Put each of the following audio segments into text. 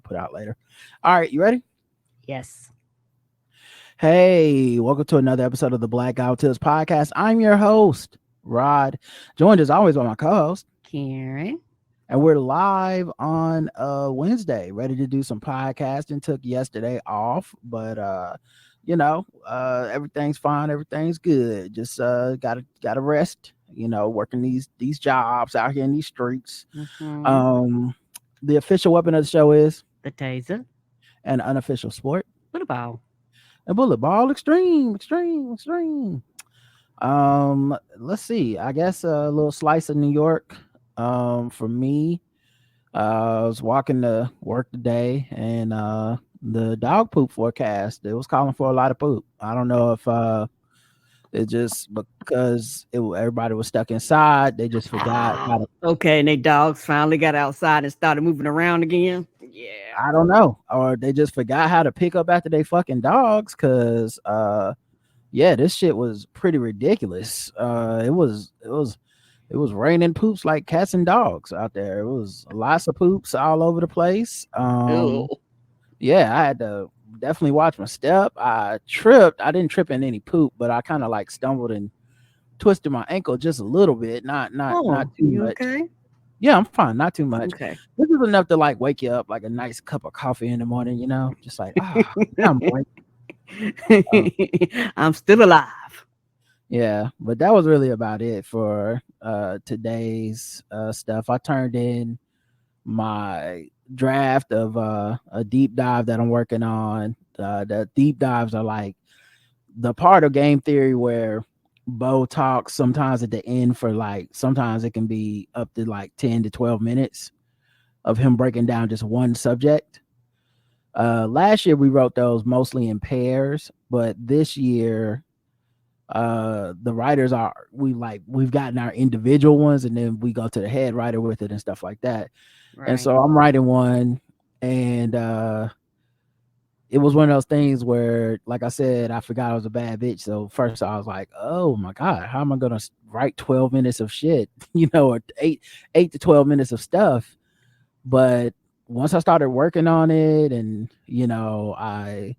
put out later. All right, you ready? Yes. Hey, welcome to another episode of the Black Guy Who Tips podcast. I'm your host, Rod, joined as always by my co-host, Karen. and we're live on Wednesday, ready to do some podcasting. Took yesterday off, but everything's fine, everything's good. Just gotta rest. Working these jobs out here in these streets. Mm-hmm. Um, the official weapon of the show is The taser. an unofficial sport. What about? A bullet ball, extreme, extreme, extreme. Let's see. I guess a little slice of New York. For me, I was walking to work today, and the dog poop forecast, it was calling for a lot of poop. I don't know if it just because everybody was stuck inside, they just forgot how to. Okay, and they dogs finally got outside and started moving around again. Yeah. I don't know, or they just forgot how to pick up after they fucking dogs. Cause yeah, this shit was pretty ridiculous. It was raining poops like cats and dogs out there. It was lots of poops all over the place. Ew. Yeah, I had to definitely watch my step. I tripped. I didn't trip in any poop, but I kind of like stumbled and twisted my ankle just a little bit. Not Oh, too you much. okay? Yeah, I'm fine. Not too much. Okay. This is enough to like wake you up like a nice cup of coffee in the morning. Just like now I'm awake. Um, I'm still alive. yeah, but that was really about it for today's stuff. I turned in my draft of a deep dive that I'm working on. The deep dives are like the part of game theory where Bo talks sometimes at the end for like sometimes it can be up to like 10 to 12 minutes of him breaking down just one subject. Last year we wrote those mostly in pairs, but this year the writers we've gotten our individual ones and then we go to the head writer with it and stuff like that. And Right. so I'm writing one, and it was one of those things where, like I said, I forgot I was a bad bitch. So first I was like, oh my God, how am I gonna write 12 minutes of shit, or eight to 12 minutes of stuff? But once I started working on it and I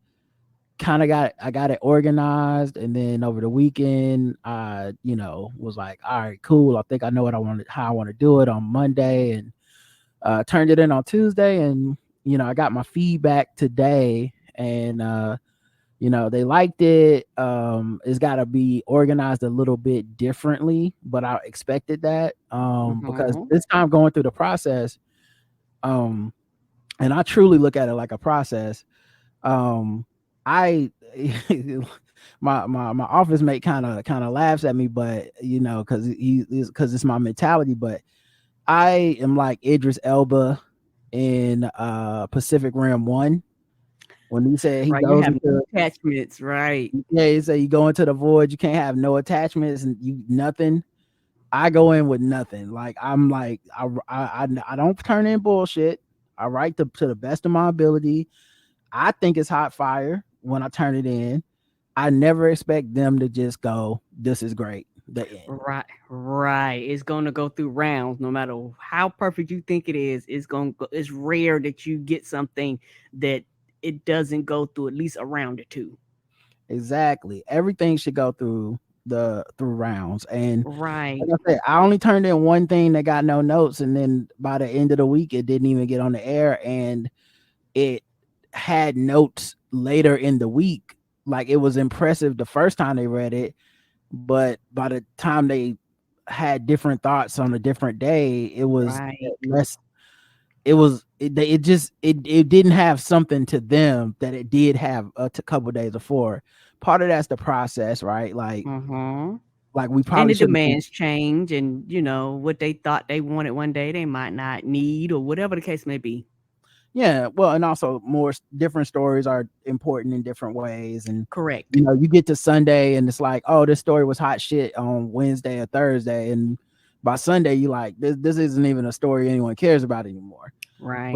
got it organized, and then over the weekend I was like, all right, cool, I think I know what I wanted, how I want to do it on Monday, and turned it in on Tuesday, and I got my feedback today, and they liked it. It's got to be organized a little bit differently, but I expected that because Mm-hmm. this time going through the process, um and I truly look at it like a process. I my office mate kind of laughs at me, but because it's my mentality. But I am like Idris Elba in Pacific Rim 1 when he said he Right. You goes have no into. attachments, right? Yeah, he said you go into the void, you can't have no attachments and you nothing. I go in with nothing. Like I'm like I don't turn in bullshit. I write to the best of my ability. I think it's hot fire when I turn it in. I never expect them to just go, "This is great." The end. Right, right. It's gonna go through rounds, no matter how perfect you think it is. It's gonna go. It's rare that you get something that it doesn't go through at least a round or two. Exactly. Everything should go through rounds. And Right, like I said, I only turned in one thing that got no notes, and then by the end of the week, it didn't even get on the air, and it had notes later in the week. Like it was impressive the first time they read it, but by the time they had different thoughts on a different day, it was right. less. It didn't have something to them that it did have a couple days before. Part of that's the process, right? Mm-hmm. Like we And probably the should have. demands change, and what they thought they wanted one day, they might not need, or whatever the case may be. Yeah, well, and also different stories are important in different ways, and Correct. you get to Sunday and it's like, oh, this story was hot shit on Wednesday or Thursday, and by Sunday you like this isn't even a story anyone cares about anymore. Right.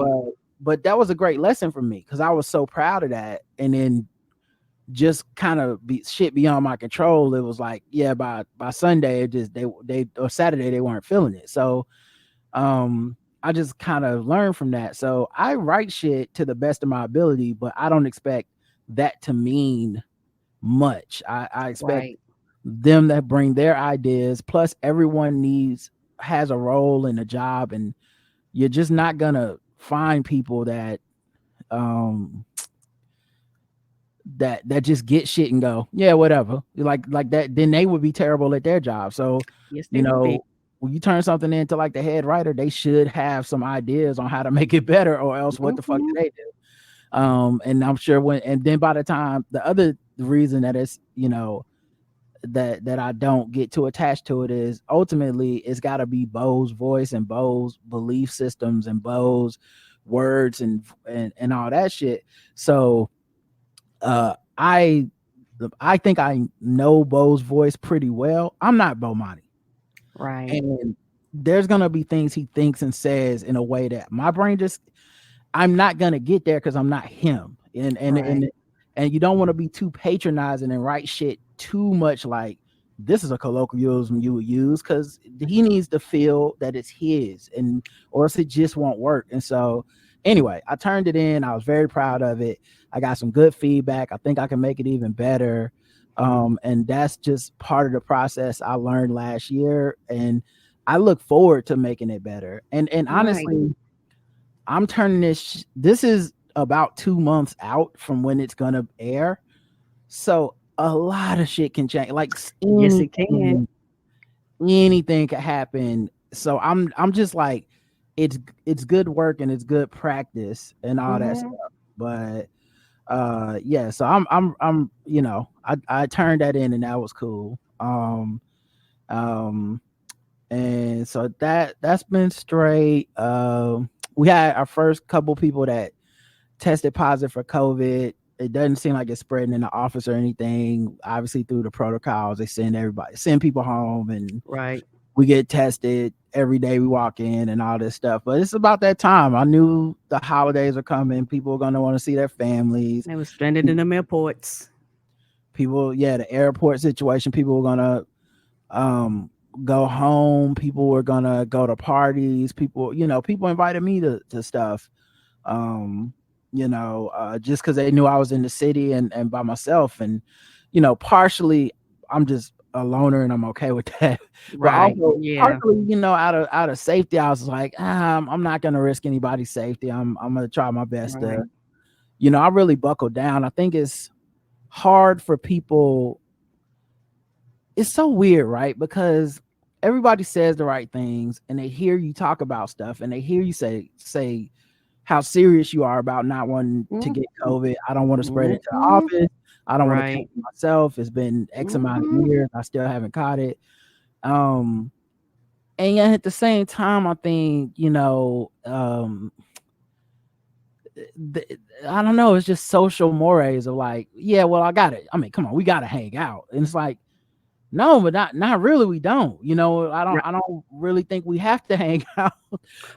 But that was a great lesson for me because I was so proud of that, and then just kind of be shit beyond my control. It was like, yeah, by Sunday it just they or Saturday they weren't feeling it. So I just kind of learned from that. So I write shit to the best of my ability, but I don't expect that to mean much. I expect Right. them that bring their ideas. Plus, everyone has a role in a job, and you're just not gonna find people um that just get shit and go, yeah, whatever, like that. Then they would be terrible at their job. So, Yes, they you would be. know, when you turn something into like the head writer, they should have some ideas on how to make it better, or else what the fuck do Hmm. they do? And I'm sure and then by the time the other reason that it's, that I don't get too attached to it is ultimately it's got to be Bo's voice and Bo's belief systems and Bo's words and all that shit. So uh I I think I know Bo's voice pretty well. I'm not Bo Monty. Right. And there's gonna be things he thinks and says in a way that my brain just I'm not gonna get there because I'm not him. Right. And you don't want to be too patronizing and write shit too much like this is a colloquialism you would use because he needs to feel that it's his and or else it just won't work. And so anyway, I turned it in. I was very proud of it. I got some good feedback. I think I can make it even better. And that's just part of the process I learned last year. And I look forward to making it better. And Right. honestly, I'm turning this is about 2 months out from when it's gonna air. So a lot of shit can change. Like Yes, it can. anything could happen. So I'm just like, it's good work and it's good practice and all that Hmm. stuff. But yeah, so I'm I turned that in and that was cool. Um and so that's been straight. We had our first couple people that tested positive for COVID. It doesn't seem like it's spreading in the office or anything. Obviously, through the protocols, they send people home, and Right. we get tested every day we walk in and all this stuff. But it's about that time. I knew the holidays are coming. People are gonna want to see their families. They was stranded in them airports. People, yeah, the airport situation. People were gonna um go home. People were gonna go to parties. People invited me to stuff. um just because they knew I was in the city and by myself, and partially I'm just a loner and I'm okay with that. But Right. also Yeah. partially, out of safety, I was like, I'm not gonna risk anybody's safety. I'm gonna try my best to, Right. I really buckled down. I think it's hard for people. It's so weird, right? Because everybody says the right things and they hear you talk about stuff and they hear you say how serious you are about not wanting to get COVID. I don't want to spread it to the Hmm. office. I don't want to catch Right. it myself. It's been X amount of Hmm. years. I still haven't caught it. Um, and yet at the same time, I think, I don't know. It's just social mores of like, yeah, well, I got it. I mean, come on, we got to hang out. And it's like, no, but not really. We don't. Right. I don't really think we have to hang out.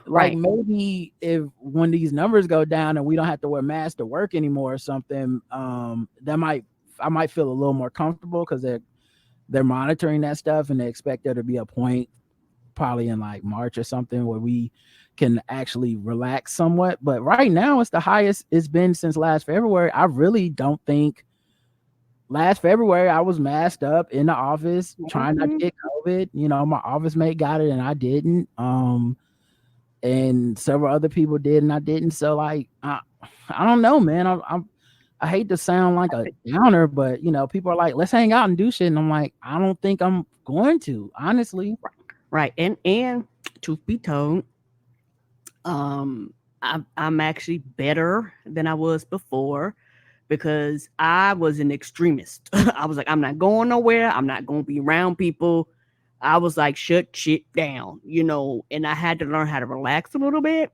Like Right. maybe if when these numbers go down and we don't have to wear masks to work anymore or something, that might I might feel a little more comfortable because they're monitoring that stuff and they expect there to be a point probably in like March or something where we can actually relax somewhat. But right now it's the highest it's been since last February. I really don't think last February I was masked up in the office trying not to Hmm. get COVID. My office mate got it and I didn't. And several other people did and I didn't. So like I don't know, man. I hate to sound like a downer, but people are like, let's hang out and do shit. And I'm like, I don't think I'm going to, honestly. Right. And truth be told, I'm actually better than I was before because I was an extremist. I was like, I'm not going nowhere. I'm not going to be around people. I was like, shut shit down, and I had to learn how to relax a little bit.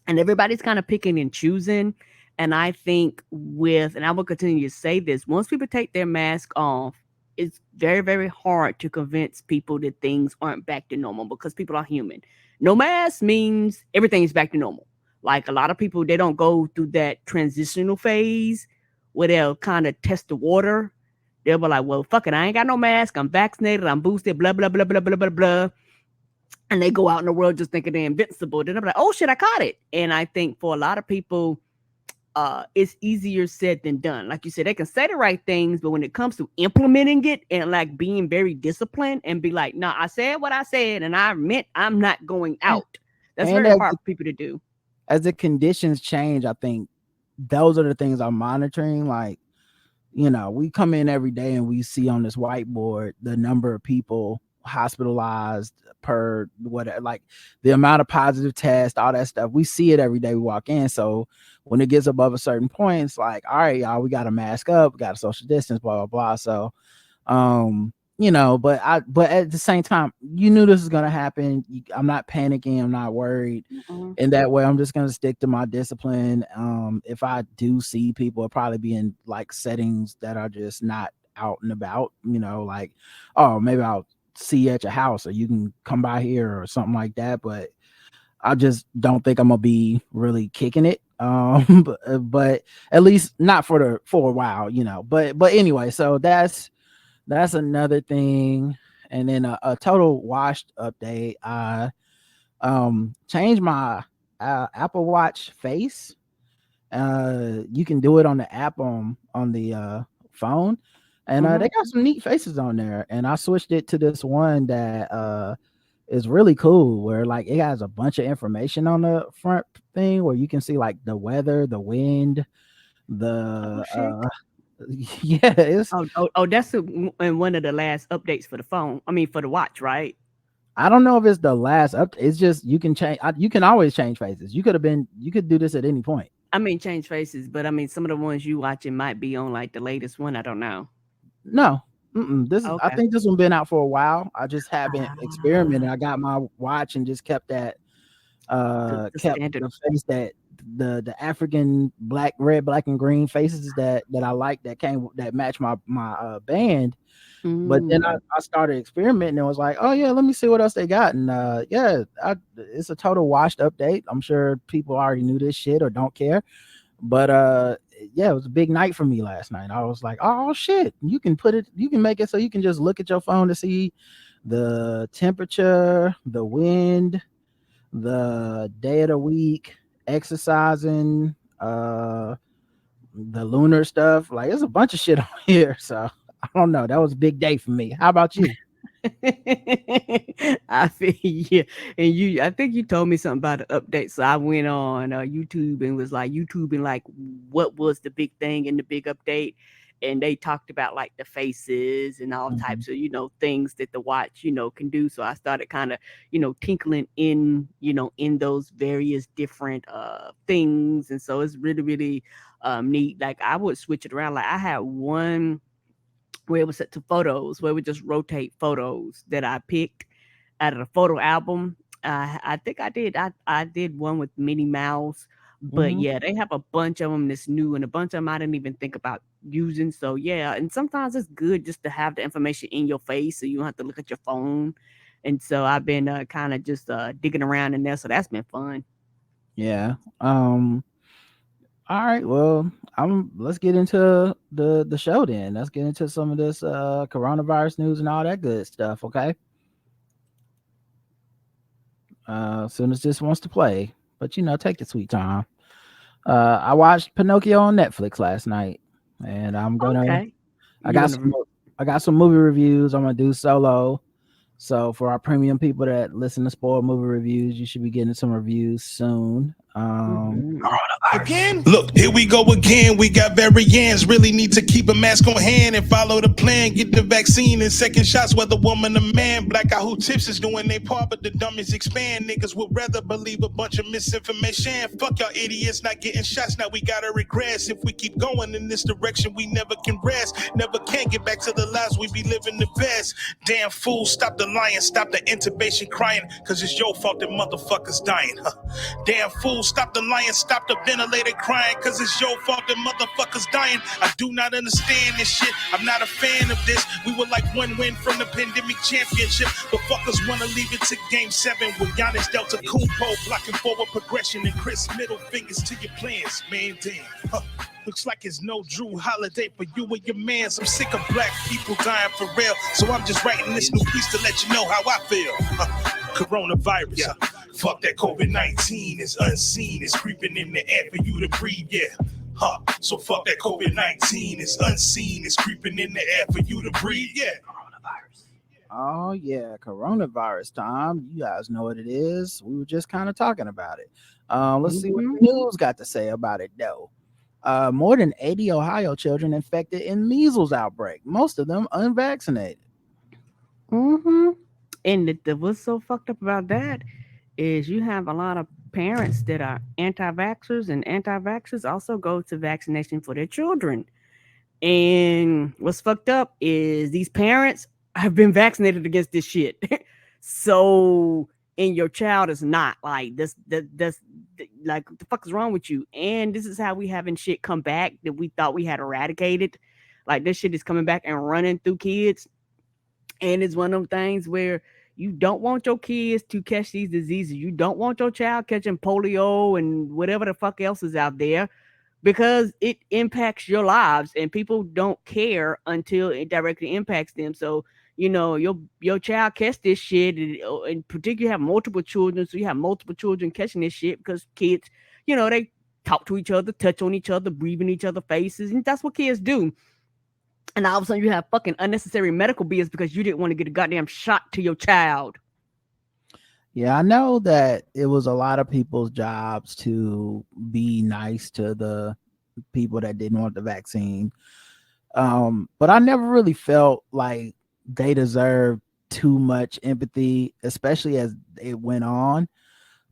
And everybody's kind of picking and choosing. And I think and I will continue to say this, once people take their mask off, it's very, very hard to convince people that things aren't back to normal because people are human. No mask means everything's back to normal. Like a lot of people, they don't go through that transitional phase where they'll kind of test the water. They'll be like, well, fuck it, I ain't got no mask. I'm vaccinated. I'm boosted, blah, blah, blah, blah, blah, blah, blah. and they go out in the world just thinking they're invincible. Then I'm like, oh shit, I caught it. And I think for a lot of people, it's easier said than done. Like you said, they can say the right things, but when it comes to implementing it and like being very disciplined and be like, nah, I said what I said and I meant I'm not going and, out. That's and very hard for people to do. as the conditions change, I think those are the things I'm monitoring. Like, we come in every day and we see on this whiteboard the number of people hospitalized per whatever, like the amount of positive tests, all that stuff. We see it every day we walk in. So when it gets above a certain point, it's like, all right, y'all, we got to mask up, we got to social distance, blah, blah, blah. So, but at the same time, you knew this was going to happen. I'm not panicking. I'm not worried Mm-mm. in that way. I'm just going to stick to my discipline. If I do see people, it'll probably be in like settings that are just not out and about, like, oh, maybe I'll see you at your house or you can come by here or something like that. But I just don't think I'm gonna be really kicking it. But at least not for a while, But anyway, so that's another thing. And then a total washed update. I changed my Apple Watch face. You can do it on the app on the phone, and they Mm-hmm. got some neat faces on there. And I switched it to this one that is really cool, where like it has a bunch of information on the front thing, where you can see like the weather, the wind, Oh the shit. yeah, it's Oh, that's in one of the last updates for the phone. I mean, for the watch, right? I don't know if it's the last up. It's just you can change. You can always change faces. You could do this at any point. I mean, change faces, but I mean, some of the ones you watching might be on like the latest one. I don't know. No, this is. I Okay. think this one been out for a while. I just haven't experimented. Ah, I got my watch and just kept that. the Kept standard. the face that the African black, red, black, and green faces that I like that match my band. But then Mm. I started experimenting and was like, oh yeah, let me see what else they got. And yeah, it's a total washed update. I'm sure people already knew this shit or don't care. But yeah, it was a big night for me last night. I was like, oh shit, you can make it so you can just look at your phone to see the temperature, the wind, the day of the week, exercising, the lunar stuff. Like, there's a bunch of shit on here. So I don't know. That was a big day for me. How about you? I feel you. And I think you told me something about the update. So I went on YouTube and was like, YouTube and like, what was the big thing in the big update? And they talked about like the faces and all Mhm. types of, things that the watch, can do. So I started kind of, tinkling in, in those various different things. And so it's really, really neat. Like I would switch it around. Like I had one where it was set to photos, where we just rotate photos that I picked out of the photo album. I think I did one with Minnie Mouse, but Mhm. yeah, they have a bunch of them that's new, and a bunch of them I didn't even think about using. So yeah, and sometimes it's good just to have the information in your face, so you don't have to look at your phone. And so I've been kind of just digging around in there, so that's been fun. Yeah. All right. Well, let's get into the show then. Let's get into some of this coronavirus news and all that good stuff. Okay. As soon as this wants to play, but take your sweet time. I watched Pinocchio on Netflix last night, and Okay, I you got want some to? I got some movie reviews I'm gonna do solo. So for our premium people that listen to spoiled movie reviews, you should be getting some reviews soon. Mm-hmm. Again? Look, here we go again. We got variants. Really need to keep a mask on hand and follow the plan. Get the vaccine and second shots, whether woman or man. Black out who tips is doing their part, but the dummies expand. Niggas would rather believe a bunch of misinformation. Fuck y'all idiots not getting shots. Now we gotta regress. If we keep going in this direction, we never can rest. Never can get back to the lives we be living the best. Damn fool, stop the lying, stop the intubation crying, cause it's your fault that motherfuckers dying. Damn fool, stop the lying, stop the ventilator crying, cause it's your fault that motherfuckers dying. I do not understand this shit. I'm not a fan of this. We were like one win from the pandemic championship, but fuckers wanna leave it to game 7 with Giannis Delta Kumpo blocking forward progression and Chris middle fingers to your plans. Man, damn. Looks like it's no Drew holiday for you and your mans. I'm sick of black people dying for real, so I'm just writing this new piece to let you know how I feel. Coronavirus. Fuck that COVID-19 is unseen. It's creeping in the air for you to breathe. Yeah. So fuck that COVID-19 is unseen. It's creeping in the air for you to breathe. Yeah. Oh yeah, coronavirus time. You guys know what it is. We were just kind of talking about it. Let's see what the news got to say about it though. More than 80 Ohio children infected in measles outbreak, most of them unvaccinated. And what's so fucked up about that is you have a lot of parents that are anti-vaxxers, and anti-vaxxers also go to vaccination for their children. And what's fucked up is these parents have been vaccinated against this shit. So, and your child is not like this. That's like, what the fuck is wrong with you? And this is how we having shit come back that we thought we had eradicated. Like, this shit is coming back and running through kids. And it's one of them things where you don't want your kids to catch these diseases. You don't want your child catching polio and whatever the fuck else is out there, because it impacts your lives, and people don't care until it directly impacts them. So, your child catch this shit, and particularly have multiple children. So you have multiple children catching this shit because kids, they talk to each other, touch on each other, breathe in each other's faces, and that's what kids do. And all of a sudden you have fucking unnecessary medical bills because you didn't want to get a goddamn shot to your child. Yeah, I know that it was a lot of people's jobs to be nice to the people that didn't want the vaccine. But I never really felt like they deserved too much empathy, especially as it went on,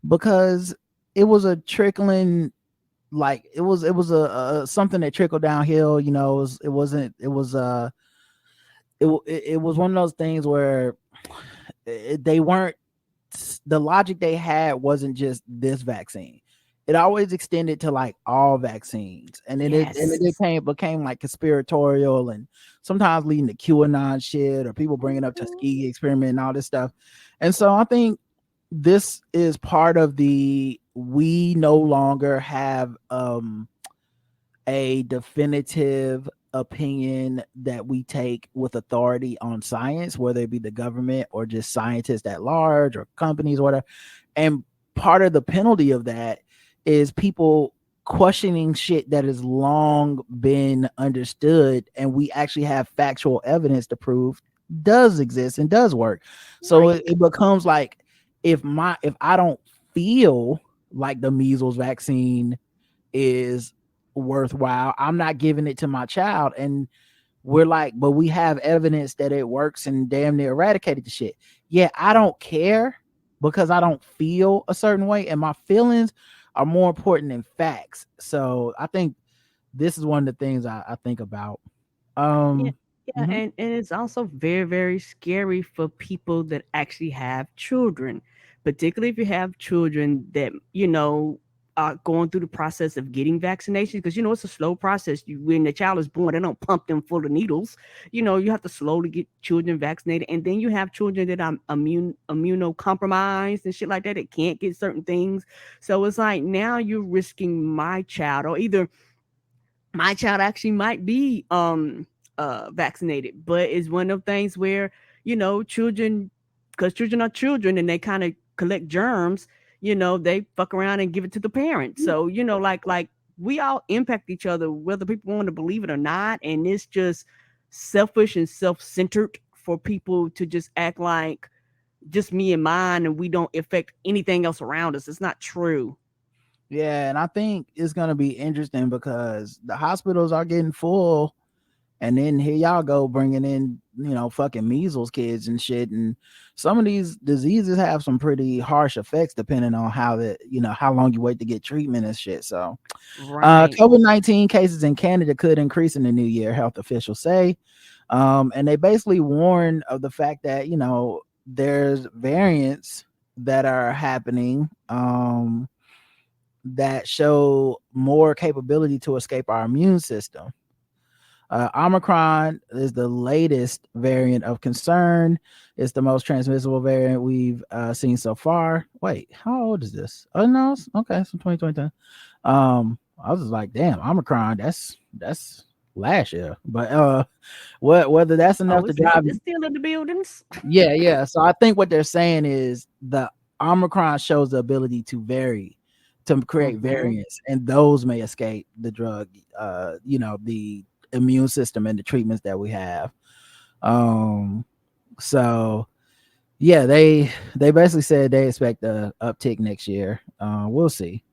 because it was a trickling, like it was a something that trickled downhill. It was one of those things where they weren't, the logic they had wasn't just this vaccine. It always extended to like all vaccines, and then it became like conspiratorial, and sometimes leading to QAnon shit or people bringing up Tuskegee experiment and all this stuff. And so I think this is part of we no longer have a definitive opinion that we take with authority on science, whether it be the government or just scientists at large or companies or whatever. And part of the penalty of that is people questioning shit that has long been understood, and we actually have factual evidence to prove does exist and does work. So it becomes like, if I don't feel like the measles vaccine is worthwhile, I'm not giving it to my child. And we're like, but we have evidence that it works and damn near eradicated the shit. Yeah, I don't care because I don't feel a certain way, and my feelings are more important than facts. So I think this is one of the things I think about. And it's also very, very scary for people that actually have children, particularly if you have children that are going through the process of getting vaccinations, because it's a slow process. When the child is born, they don't pump them full of needles. You have to slowly get children vaccinated, and then you have children that are immunocompromised and shit like that. It can't get certain things. So it's like, now you're risking my child, or either my child actually might be vaccinated, but it's one of those things where children, because children are children and they kind of collect germs, they fuck around and give it to the parents. So like we all impact each other, whether people want to believe it or not. And it's just selfish and self-centered for people to just act like just me and mine, and we don't affect anything else around us. It's not true. Yeah, and I think it's gonna be interesting because the hospitals are getting full, and then here y'all go bringing in fucking measles kids and shit. And some of these diseases have some pretty harsh effects depending on how long you wait to get treatment and shit. So COVID-19 cases in Canada could increase in the new year, health officials say. And they basically warn of the fact that there's variants that are happening that show more capability to escape our immune system. Omicron is the latest variant of concern. It's the most transmissible variant we've seen so far. Wait, how old is this? Oh no, okay, so 2022. I was just like, damn, Omicron. That's last year. But whether that's enough Oh, to it's drive, it's still in the buildings. yeah. So I think what they're saying is the Omicron shows the ability to vary, to create Mm-hmm. variants, and those may escape the drug, the immune system and the treatments that we have. Um, so yeah, they basically said they expect a uptick next year. We'll see.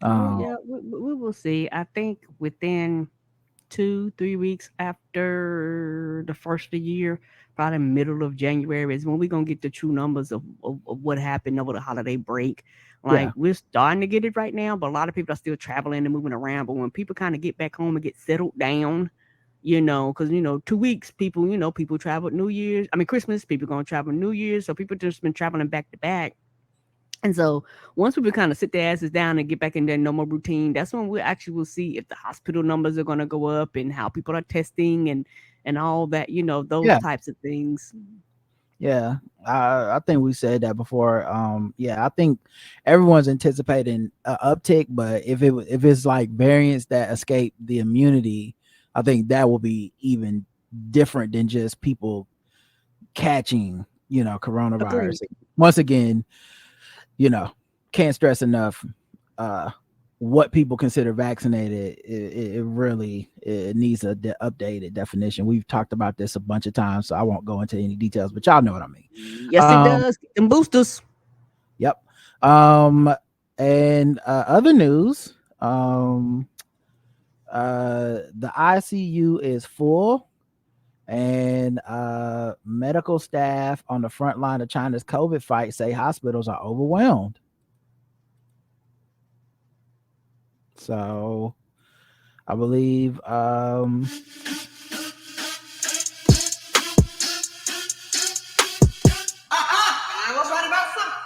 Well, Um, yeah, we will see. I think within 2, 3 weeks after the first of the year, probably middle of January is when we're gonna get the true numbers of what happened over the holiday break. yeah, Like we're starting to get it right now, but a lot of people are still traveling and moving around. But when people kind of get back home and get settled down, because 2 weeks people, people travel New Year's. I mean Christmas, people gonna travel New Year's, so people just been traveling back to back. And so once people kind of sit their asses down and get back in their normal routine, that's when we actually will see if the hospital numbers are going to go up and how people are testing and all that, those yeah, types of things. yeah. I think we said that before. Yeah, I think everyone's anticipating a uptick, but if it's like variants that escape the immunity, I think that will be even different than just people catching, Agreed. coronavirus. Once again, you know, can't stress enough uh what people consider vaccinated. It really it needs a updated definition. We've talked about this a bunch of times, so I won't go into any details, but y'all know what I mean. Yes, it does. And boosters. Yep. um and other news, the ICU is full, and medical staff on the front line of China's COVID fight say hospitals are overwhelmed. So I believe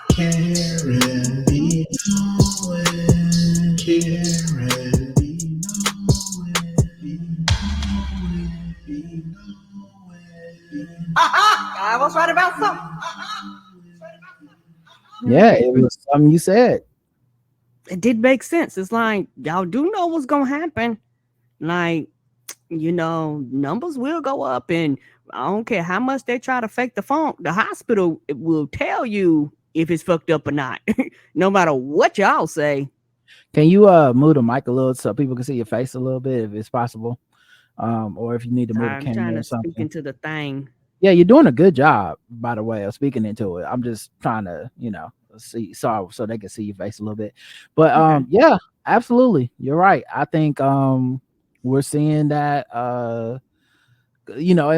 Karen be knowing, Karen be knowing, be knowing. I was right about something. yeah, it was something you said. It did make sense. It's like y'all do know what's gonna happen. Like, numbers will go up, and I don't care how much they try to fake the funk. The hospital it will tell you if it's fucked up or not, no matter what y'all say. Can you move the mic a little so people can see your face a little bit if it's possible? Or if you need to move Sorry, the I'm trying camera or to speak something. into the thing. Yeah, you're doing a good job, by the way, of speaking into it. I'm just trying to, see so they can see your face a little bit. But Okay. yeah, absolutely. You're right. I think we're seeing that and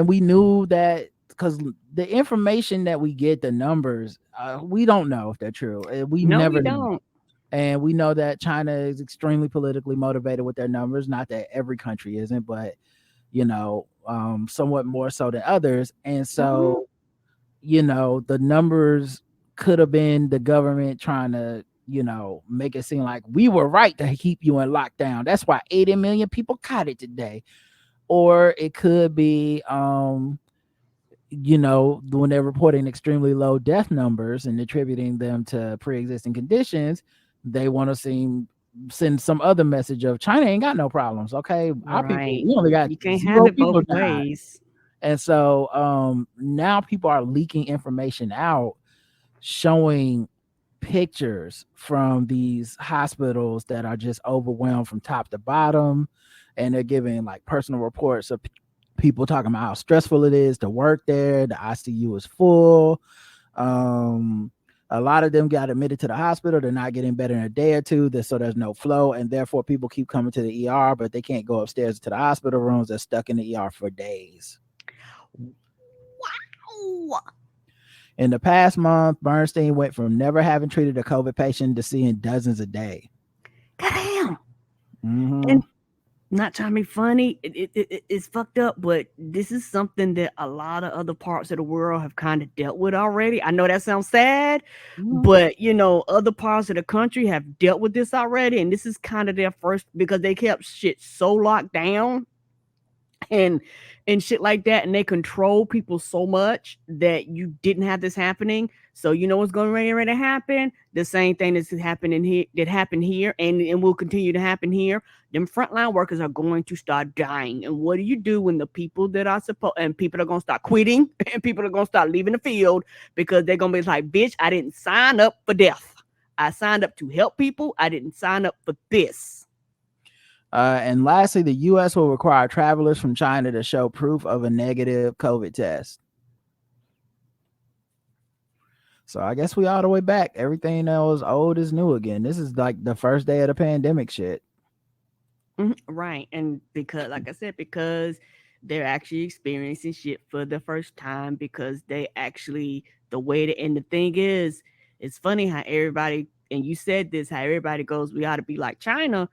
we knew that because the information that we get, the numbers, we don't know if they're true. We No, we never know. don't. And we know that China is extremely politically motivated with their numbers. Not that every country isn't, but somewhat more so than others. And Hmm. so, the numbers could have been the government trying to, make it seem like we were right to keep you in lockdown. That's why 80 million people caught it today. Or it could be when they're reporting extremely low death numbers and attributing them to pre-existing conditions, they want to send some other message of China ain't got no problems. Okay, our people, Right. we only got You can't have 0 it both people died. ways. And so now people are leaking information out showing pictures from these hospitals that are just overwhelmed from top to bottom, and they're giving like personal reports of people talking about how stressful it is to work there. The ICU is full. um a lot of them got admitted to the hospital. They're not getting better in a day or two. So there's no flow, and therefore people keep coming to the ER, but they can't go upstairs to the hospital rooms. They're stuck in the ER for days. Wow. In the past month, Bernstein went from never having treated a COVID patient to seeing dozens a day. Goddamn. Hmm. And not trying to be funny, it's fucked up, but this is something that a lot of other parts of the world have kind of dealt with already. I know that sounds sad, but other parts of the country have dealt with this already, and this is kind of their first because they kept shit so locked down, and and shit like that, and they control people so much that you didn't have this happening. So you know what's going to happen? The same thing that's happening here, that happened here, and will continue to happen here. Them frontline workers are going to start dying. And what do you do when the people that are supposed, and people are going to start quitting, and people are going to start leaving the field because they're going to be like, bitch, I didn't sign up for death. I signed up to help people. I didn't sign up for this. And lastly, the U.S. will require travelers from China to show proof of a negative COVID test. So I guess we all the way back. Everything that was old is new again. This is like the first day of the pandemic shit. Right. And because, like I said, because they're actually experiencing shit for the first time, because they actually, the way to, and the thing is, it's funny how everybody, and you said this, how everybody goes, we ought to be like China,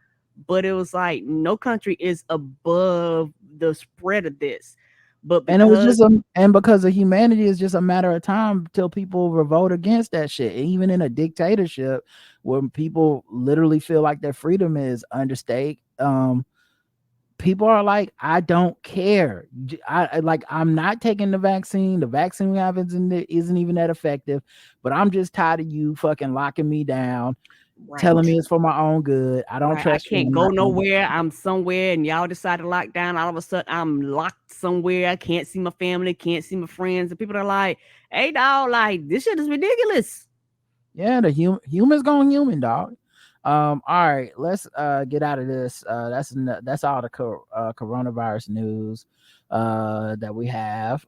but it was like no country is above the spread of this. But and it was just and because of humanity, it's just a matter of time till people revolt against that shit. And even in a dictatorship where people literally feel like their freedom is under stake, people are like, I don't care. I'm not taking the vaccine. The vaccine we have isn't even that effective, but I'm just tired of you fucking locking me down. Right. Telling me it's for my own good. I don't trust you. I can't go nowhere. I'm somewhere and y'all decide to lock down. All of a sudden, I'm locked somewhere. I can't see my family, can't see my friends. And people are like, hey, dog, like, this shit is ridiculous. Yeah, the humans going human, dog. All right, let's get out of this. That's all the coronavirus news that we have.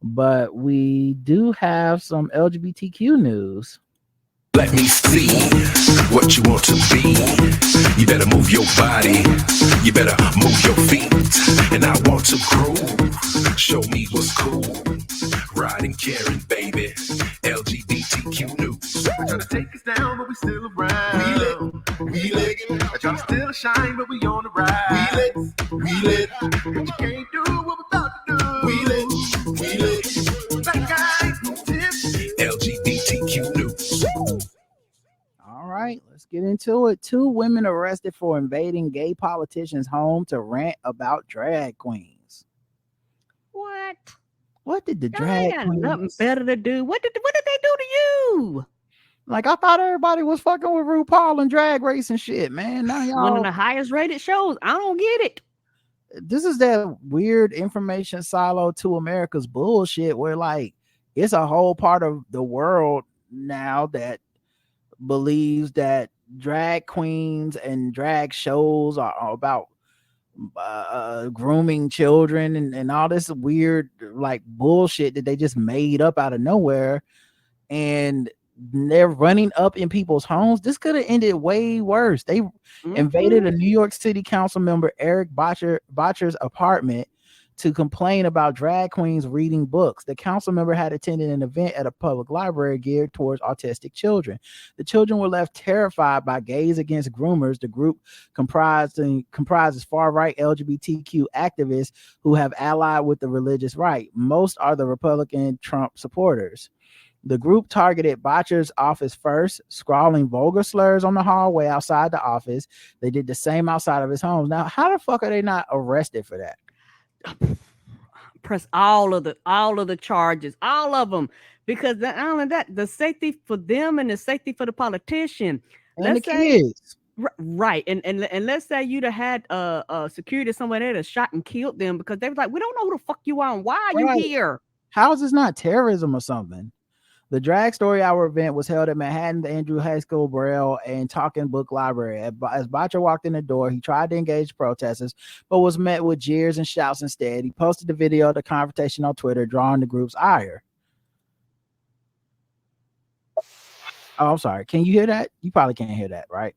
But we do have some LGBTQ news. Let me see what you want to be. You better move your body. You better move your feet. And I want to groove. Show me what's cool. Riding, caring, baby. LGBTQ news. We're trying to take us down, but we still around. We lit. I try to still shine, but we on the ride. We lit. But you can't do what we're about to do. We lit. Black guys, no tips. LGBTQ news. All right, let's get into it. 2 women arrested for invading gay politicians' home to rant about drag queens. What did the drag queens? Nothing better to do. What did they do to you? Like, I thought everybody was fucking with RuPaul and Drag Race and shit, man. Now y'all, one of the highest rated shows. I don't get it. This is that weird information silo to America's bullshit where, like, it's a whole part of the world now that believes that drag queens and drag shows are about grooming children and all this weird like bullshit that they just made up out of nowhere, and they're running up in people's homes. This could have ended way worse. They invaded a New York City council member Eric Botcher's apartment to complain about drag queens reading books. The council member had attended an event at a public library geared towards autistic children. The children were left terrified by Gays Against Groomers. The group comprises far-right LGBTQ activists who have allied with the religious right. Most are the Republican Trump supporters. The group targeted Botcher's office first, scrawling vulgar slurs on the hallway outside the office. They did the same outside of his home. Now, how the fuck are they not arrested for that? Press all of the charges, all of them, because not only that, the safety for them and the safety for the politician and let's the kids. Right, and let's say you'd have had security somewhere there that shot and killed them because they were like, we don't know who the fuck you are and why are you here. How is this not terrorism or something? The Drag Story Hour event was held at Manhattan, the Andrew High School Braille and Talking Book Library. As Botcher walked in the door, he tried to engage protesters, but was met with jeers and shouts instead. He posted the video of the confrontation on Twitter, drawing the group's ire. Oh, I'm sorry. Can you hear that? You probably can't hear that, right?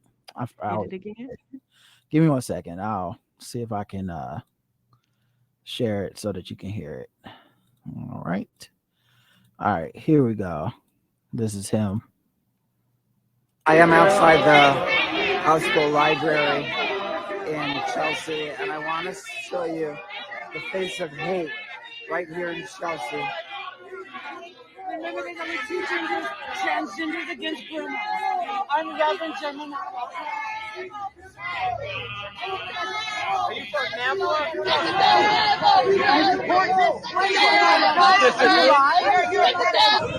Give me 1 second. I'll see if I can share it so that you can hear it. All right. All right, here we go. This is him. I am outside the high school library in Chelsea, and I want to show you the face of hate right here in Chelsea. Remember, they're teaching transgenders against groomers. I'm Reverend Gemini.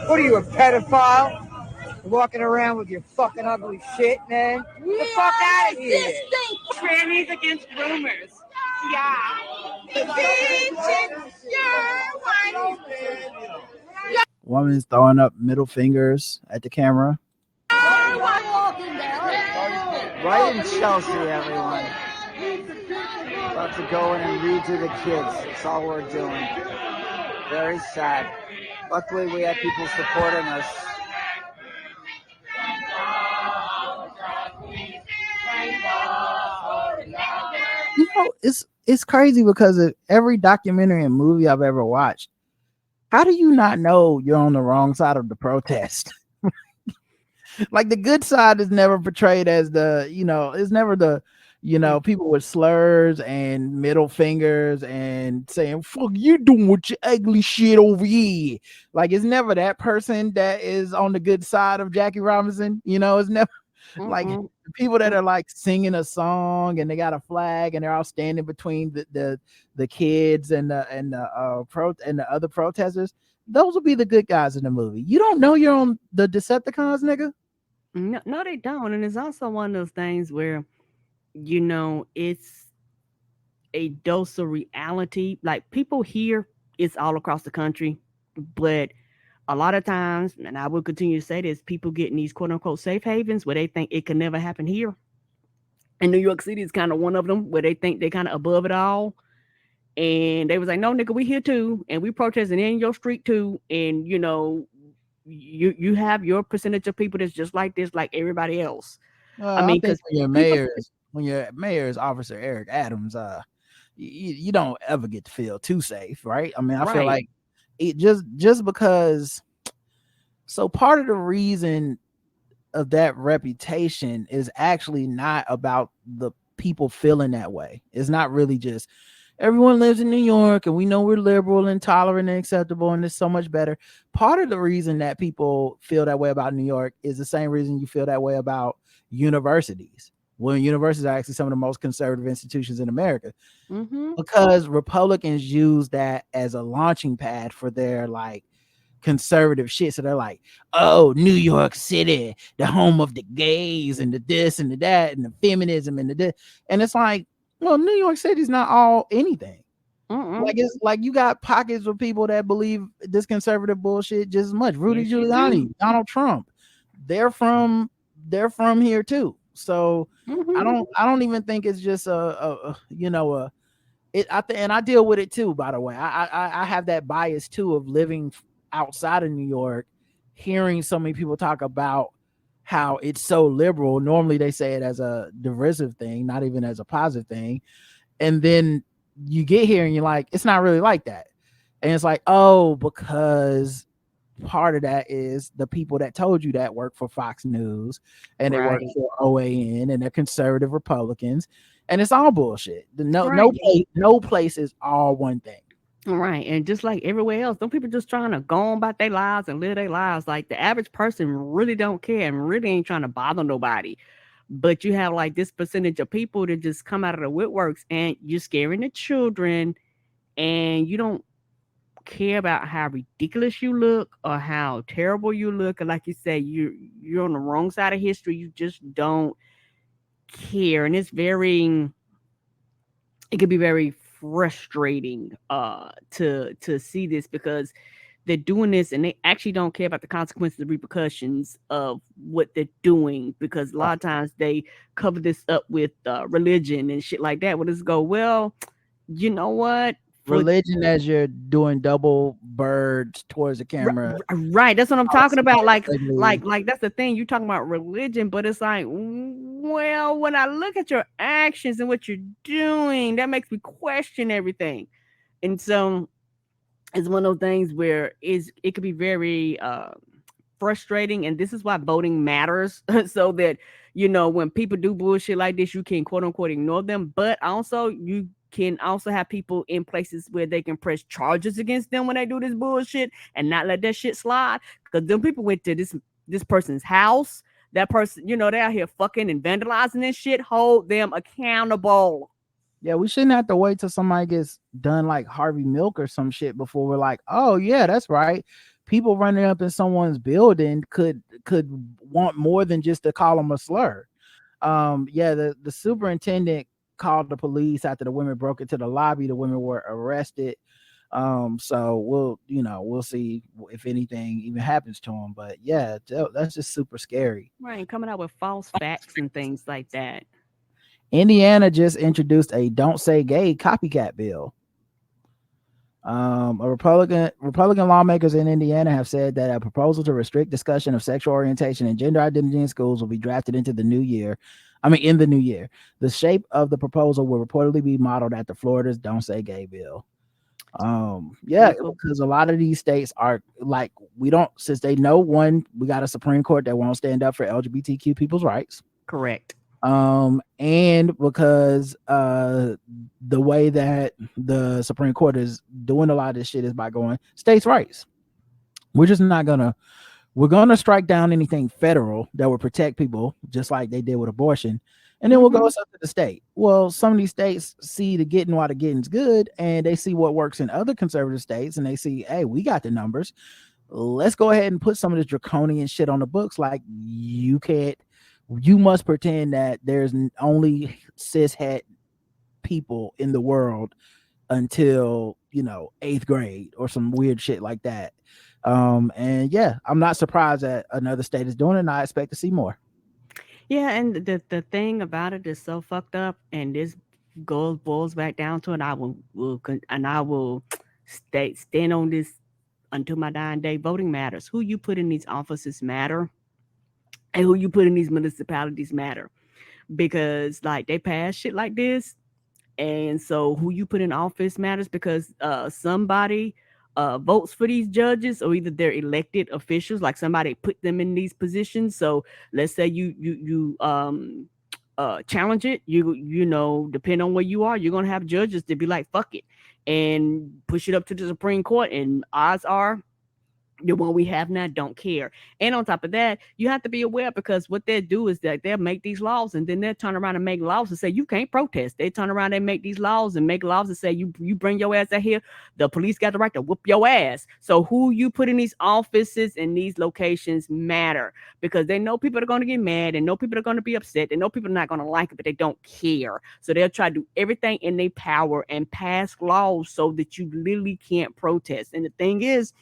What are you, a pedophile? Walking around with your fucking ugly shit, man. Get the fuck out of here. Trannies against rumors. Yeah. Woman's throwing up middle fingers at the camera. Right in Chelsea, everyone. About to go in and read to the kids. That's all we're doing. Very sad. Luckily, we have people supporting us. It's crazy because of every documentary and movie I've ever watched. How do you not know you're on the wrong side of the protest? Like the good side is never portrayed as it's never the people with slurs and middle fingers and saying fuck you doing with your ugly shit over here. Like it's never that person that is on the good side of Jackie Robinson. It's never like the people that are like singing a song and they got a flag and they're all standing between the kids and the other protesters. Those will be the good guys in the movie. You don't know you're on the Decepticons, nigga. No, they don't. And it's also one of those things where, it's a dose of reality. Like people here, it's all across the country, but a lot of times, and I will continue to say this, people get in these quote unquote safe havens where they think it can never happen here. And New York City is kind of one of them where they think they're kind of above it all. And they was like, no, nigga, we here too. And we protesting in your street too. And, you have your percentage of people that's just like this, like everybody else. I mean, because when your mayor is Officer Eric Adams, you don't ever get to feel too safe, right? I mean, I feel like it just because. So part of the reason of that reputation is actually not about the people feeling that way. It's not really just everyone lives in New York and we know we're liberal and tolerant and acceptable and it's so much better. Part of the reason that people feel that way about New York is the same reason you feel that way about universities. Well, universities are actually some of the most conservative institutions in America because Republicans use that as a launching pad for their like conservative shit. So they're like, oh, New York City, the home of the gays and the this and the that and the feminism and the this. And it's like, well, New York City's not all anything. Like it's like you got pockets of people that believe this conservative bullshit just as much. Rudy Giuliani, Donald Trump, they're from here too. So I don't even think it's just and I deal with it too. By the way, I have that bias too of living outside of New York, hearing so many people talk about how it's so liberal. Normally they say it as a derisive thing, not even as a positive thing. And then you get here and you're like, it's not really like that. And it's like, oh, because part of that is the people that told you that work for Fox News and they work for OAN and they're conservative Republicans. And it's all bullshit. No place is all one thing. Right. And just like everywhere else, don't people just trying to go on about their lives and live their lives? Like the average person really don't care and really ain't trying to bother nobody. But you have like this percentage of people that just come out of the woodworks and you're scaring the children and you don't care about how ridiculous you look or how terrible you look. And like you say, you're on the wrong side of history. You just don't care. And it can be very frustrating to see this because they're doing this and they actually don't care about the consequences, the repercussions of what they're doing, because a lot of times they cover this up with religion and shit like that. We'll just go, well, you know what? Religion as you're doing double birds towards the camera. Right. That's what I'm talking about. Like that's the thing. You're talking about religion, but it's like, well, when I look at your actions and what you're doing, that makes me question everything. And so it's one of those things where it could be very frustrating. And this is why voting matters. So that, when people do bullshit like this, you can quote unquote ignore them. But also you can also have people in places where they can press charges against them when they do this bullshit and not let that shit slide. Because them people went to this person's house. that person, they're out here fucking and vandalizing and shit. Hold them accountable. Yeah, we shouldn't have to wait till somebody gets done like Harvey Milk or some shit before we're like, oh yeah, that's right. People running up in someone's building could want more than just to call them a slur. Yeah, the superintendent called the police after the women broke into the lobby. The women were arrested. So we'll see if anything even happens to them. But yeah, that's just super scary. Right, and coming out with false facts and things like that. Indiana just introduced a "Don't Say Gay" copycat bill. A Republican lawmakers in Indiana have said that a proposal to restrict discussion of sexual orientation and gender identity in schools will be drafted into the new year. In the new year. The shape of the proposal will reportedly be modeled after Florida's "Don't Say Gay" bill. Yeah, because a lot of these states are like, we don't, since they know, one, we got a Supreme Court that won't stand up for LGBTQ people's rights. Correct. And because the way that the Supreme Court is doing a lot of this shit is by going states' rights. We're just not we're gonna strike down anything federal that will protect people, just like they did with abortion, and then we'll go up to the state. Well, some of these states see the getting while the getting's good, and they see what works in other conservative states, and they see, hey, we got the numbers. Let's go ahead and put some of this draconian shit on the books. Like, you must pretend that there's only cishet people in the world until 8th grade or some weird shit like that. And yeah, I'm not surprised that another state is doing it, and I expect to see more. Yeah, and the thing about it is so fucked up, and this boils back down to it. I will stand on this until my dying day. Voting matters. Who you put in these offices matter, and who you put in these municipalities matter, because like they pass shit like this, and so who you put in office matters, because somebody votes for these judges, or either they're elected officials, like somebody put them in these positions. So let's say you challenge it, depending on where you are, you're gonna have judges to be like, fuck it, and push it up to the Supreme Court, and odds are the one we have now don't care. And on top of that, you have to be aware, because what they'll do is that they'll make these laws, and then they'll turn around and make laws and say you can't protest. They turn around and make these laws and make laws and say you bring your ass out here, the police got the right to whoop your ass. So who you put in these offices and these locations matter, because they know people are going to get mad, and know people are going to be upset, they know people are not going to like it, but they don't care. So they'll try to do everything in their power and pass laws so that you literally can't protest. And the thing is,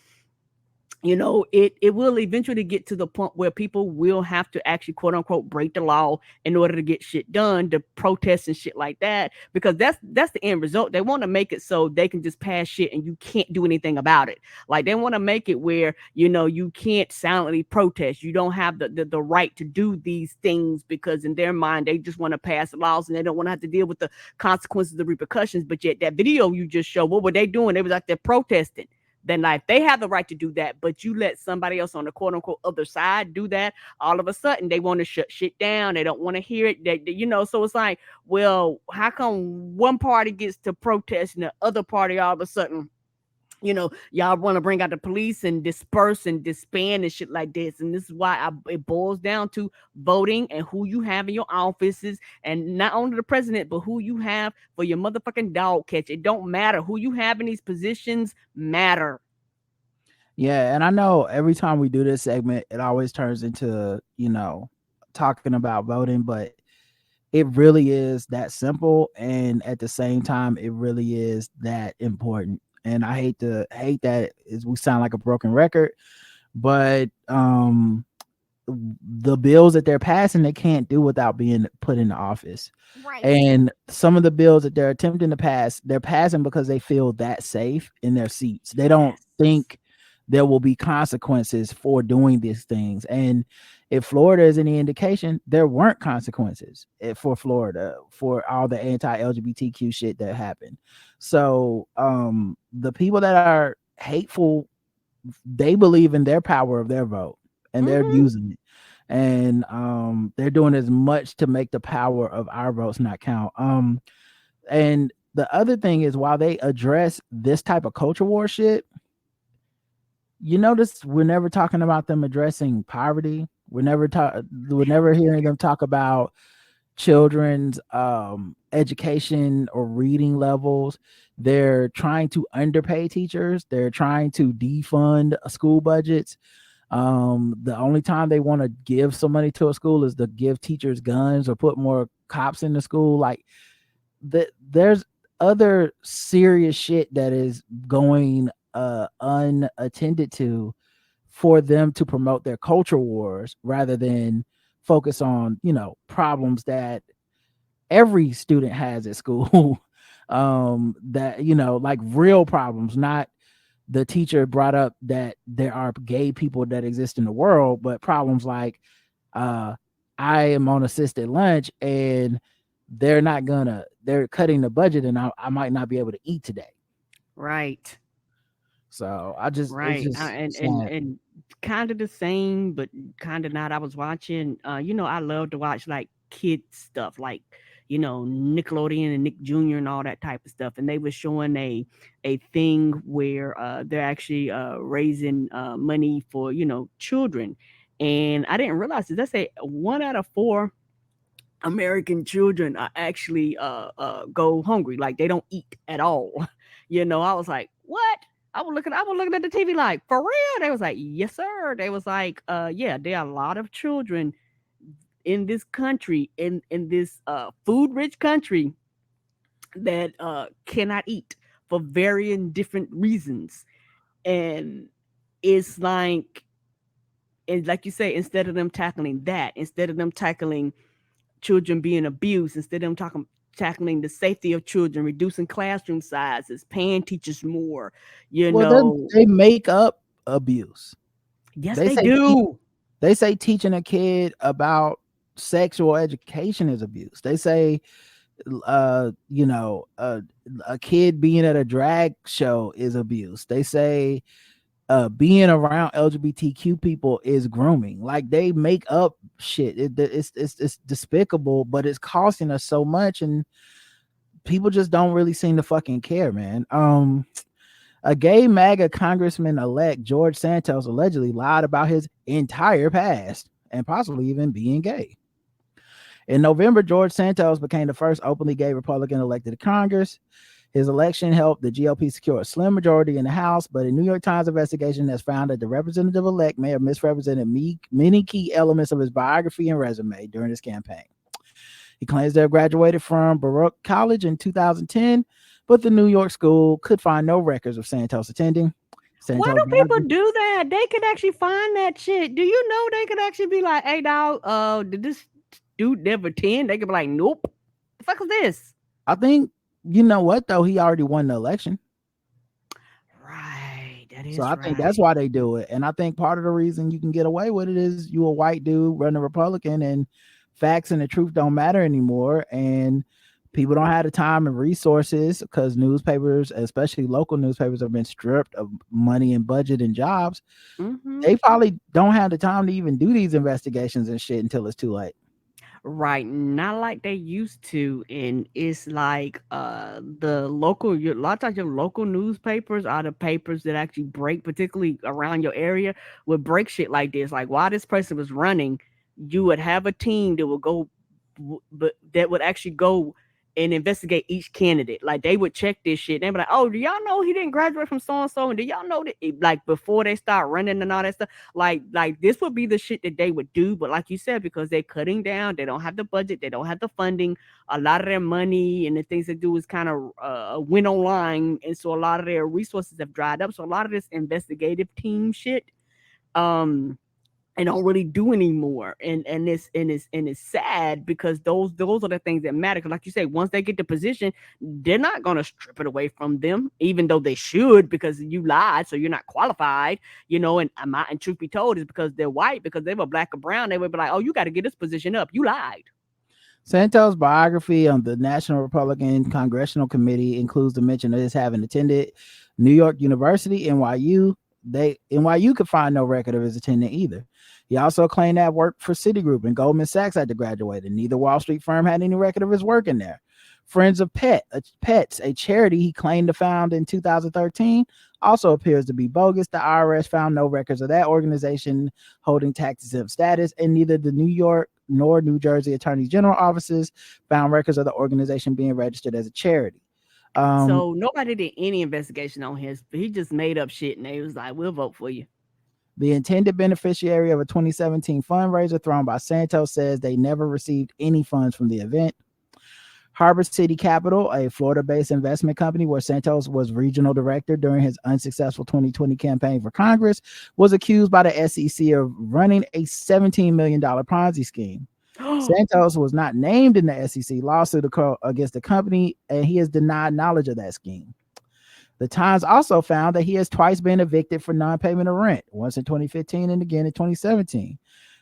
it will eventually get to the point where people will have to actually, quote unquote, break the law in order to get shit done, to protest and shit like that, because that's the end result. They want to make it so they can just pass shit and you can't do anything about it. Like, they want to make it where, you can't silently protest. You don't have the right to do these things, because in their mind, they just want to pass laws and they don't want to have to deal with the consequences, the repercussions. But yet that video you just showed, what were they doing? They was like, they're protesting. Then like they have the right to do that, but you let somebody else on the quote unquote other side do that, all of a sudden they want to shut shit down. They don't want to hear it. So it's like, well, how come one party gets to protest and the other party all of a sudden, y'all want to bring out the police and disperse and disband and shit like this? And this is why it boils down to voting and who you have in your offices, and not only the president, but who you have for your motherfucking dog catch. It don't matter who you have in these positions, matter. Yeah, and I know every time we do this segment, it always turns into talking about voting, but it really is that simple, and at the same time, it really is that important. And I hate that we sound like a broken record, but the bills that they're passing, they can't do without being put into office. Right. And some of the bills that they're attempting to pass, they're passing because they feel that safe in their seats. They don't think there will be consequences for doing these things. And if Florida is any indication, there weren't consequences for Florida for all the anti-LGBTQ shit that happened. So the people that are hateful, they believe in their power of their vote, and they're using it. And they're doing as much to make the power of our votes not count. And the other thing is, while they address this type of culture war shit, you notice we're never talking about them addressing poverty. We're never hearing them talk about children's education or reading levels. They're trying to underpay teachers. They're trying to defund school budgets. The only time they want to give some money to a school is to give teachers guns or put more cops in the school. Like there's other serious shit that is going unattended to for them to promote their culture wars rather than focus on, problems that every student has at school. That, like real problems, not the teacher brought up that there are gay people that exist in the world, but problems like I am on assisted lunch and they're cutting the budget and I might not be able to eat today. Right. So it's Right. just And sad. kind of the same, but kind of not. I was watching, I love to watch like kid stuff, like, Nickelodeon and Nick Jr. and all that type of stuff. And they were showing a thing where they're actually raising money for, children. And I didn't realize this. They say 1 out of 4 American children are actually go hungry, like they don't eat at all. I was like, what? I was looking at the TV like, for real? They was like, yes, sir. They was like, yeah, there are a lot of children in this country, in this food rich country that cannot eat for varying different reasons. And it's like, and like you say, instead of them tackling that, instead of them tackling children being abused, instead of them tackling the safety of children, reducing classroom sizes, paying teachers more, you Well, know. they make up abuse. Yes, They they say do. they say teaching a kid about sexual education is abuse. They say a kid being at a drag show is abuse. They say being around LGBTQ people is grooming. Like they make up shit. It's despicable, but it's costing us so much, and people just don't really seem to fucking care, man. A gay MAGA congressman elect George Santos allegedly lied about his entire past and possibly even being gay. In November, George Santos became the first openly gay Republican elected to Congress. His election helped the GOP secure a slim majority in the House, but a New York Times investigation has found that the representative-elect may have misrepresented many key elements of his biography and resume during his campaign. He claims to have graduated from Baruch College in 2010, but the New York school could find no records of Santos attending. Why Santos do people do that? They could actually find that shit. Do you know they could actually be like, hey dog, did this dude never 10? They could be like, nope. The fuck is this? I think, you know what though, he already won the election. Right. That is So I right. think that's why they do it. And I think part of the reason you can get away with it is you a white dude running a Republican and facts and the truth don't matter anymore. And people don't have the time and resources because newspapers, especially local newspapers, have been stripped of money and budget and jobs. Mm-hmm. They probably don't have the time to even do these investigations and shit until it's too late. Right, not like they used to, and it's like the local. A lot of times, your local newspapers are the papers that actually break, particularly around your area, would break shit like this. Like while this person was running, you would have a team that would go, but that would actually go and investigate each candidate. Like they would check this shit. They'd be like, "Oh, do y'all know he didn't graduate from so and so?" And do y'all know that? Like before they start running and all that stuff, like this would be the shit that they would do. But like you said, because they're cutting down, they don't have the budget, they don't have the funding. A lot of their money and the things they do is kind of went online, and so a lot of their resources have dried up. So a lot of this investigative team shit, and don't really do anymore. And it's sad because those are the things that matter. Because like you say, once they get the position, they're not gonna strip it away from them, even though they should, because you lied, so you're not qualified, and truth be told, is because they're white, because they were black or brown, they would be like, oh, you got to get this position up. You lied. Santos' biography on the National Republican Congressional Committee includes the mention of his having attended New York University, NYU. NYU could find no record of his attending either. He also claimed that worked for Citigroup and Goldman Sachs after graduating. Neither Wall Street firm had any record of his work in there. Friends of Pets, a charity he claimed to found in 2013, also appears to be bogus. The IRS found no records of that organization holding tax exempt status, and neither the New York nor New Jersey Attorney General offices found records of the organization being registered as a charity. So nobody did any investigation on his. He just made up shit, and they was like, "We'll vote for you." The intended beneficiary of a 2017 fundraiser thrown by Santos says they never received any funds from the event. Harbor City Capital, a Florida-based investment company where Santos was regional director during his unsuccessful 2020 campaign for Congress, was accused by the SEC of running a $17 million Ponzi scheme. Santos was not named in the SEC lawsuit against the company, and he has denied knowledge of that scheme. The Times also found that he has twice been evicted for non-payment of rent, once in 2015 and again in 2017.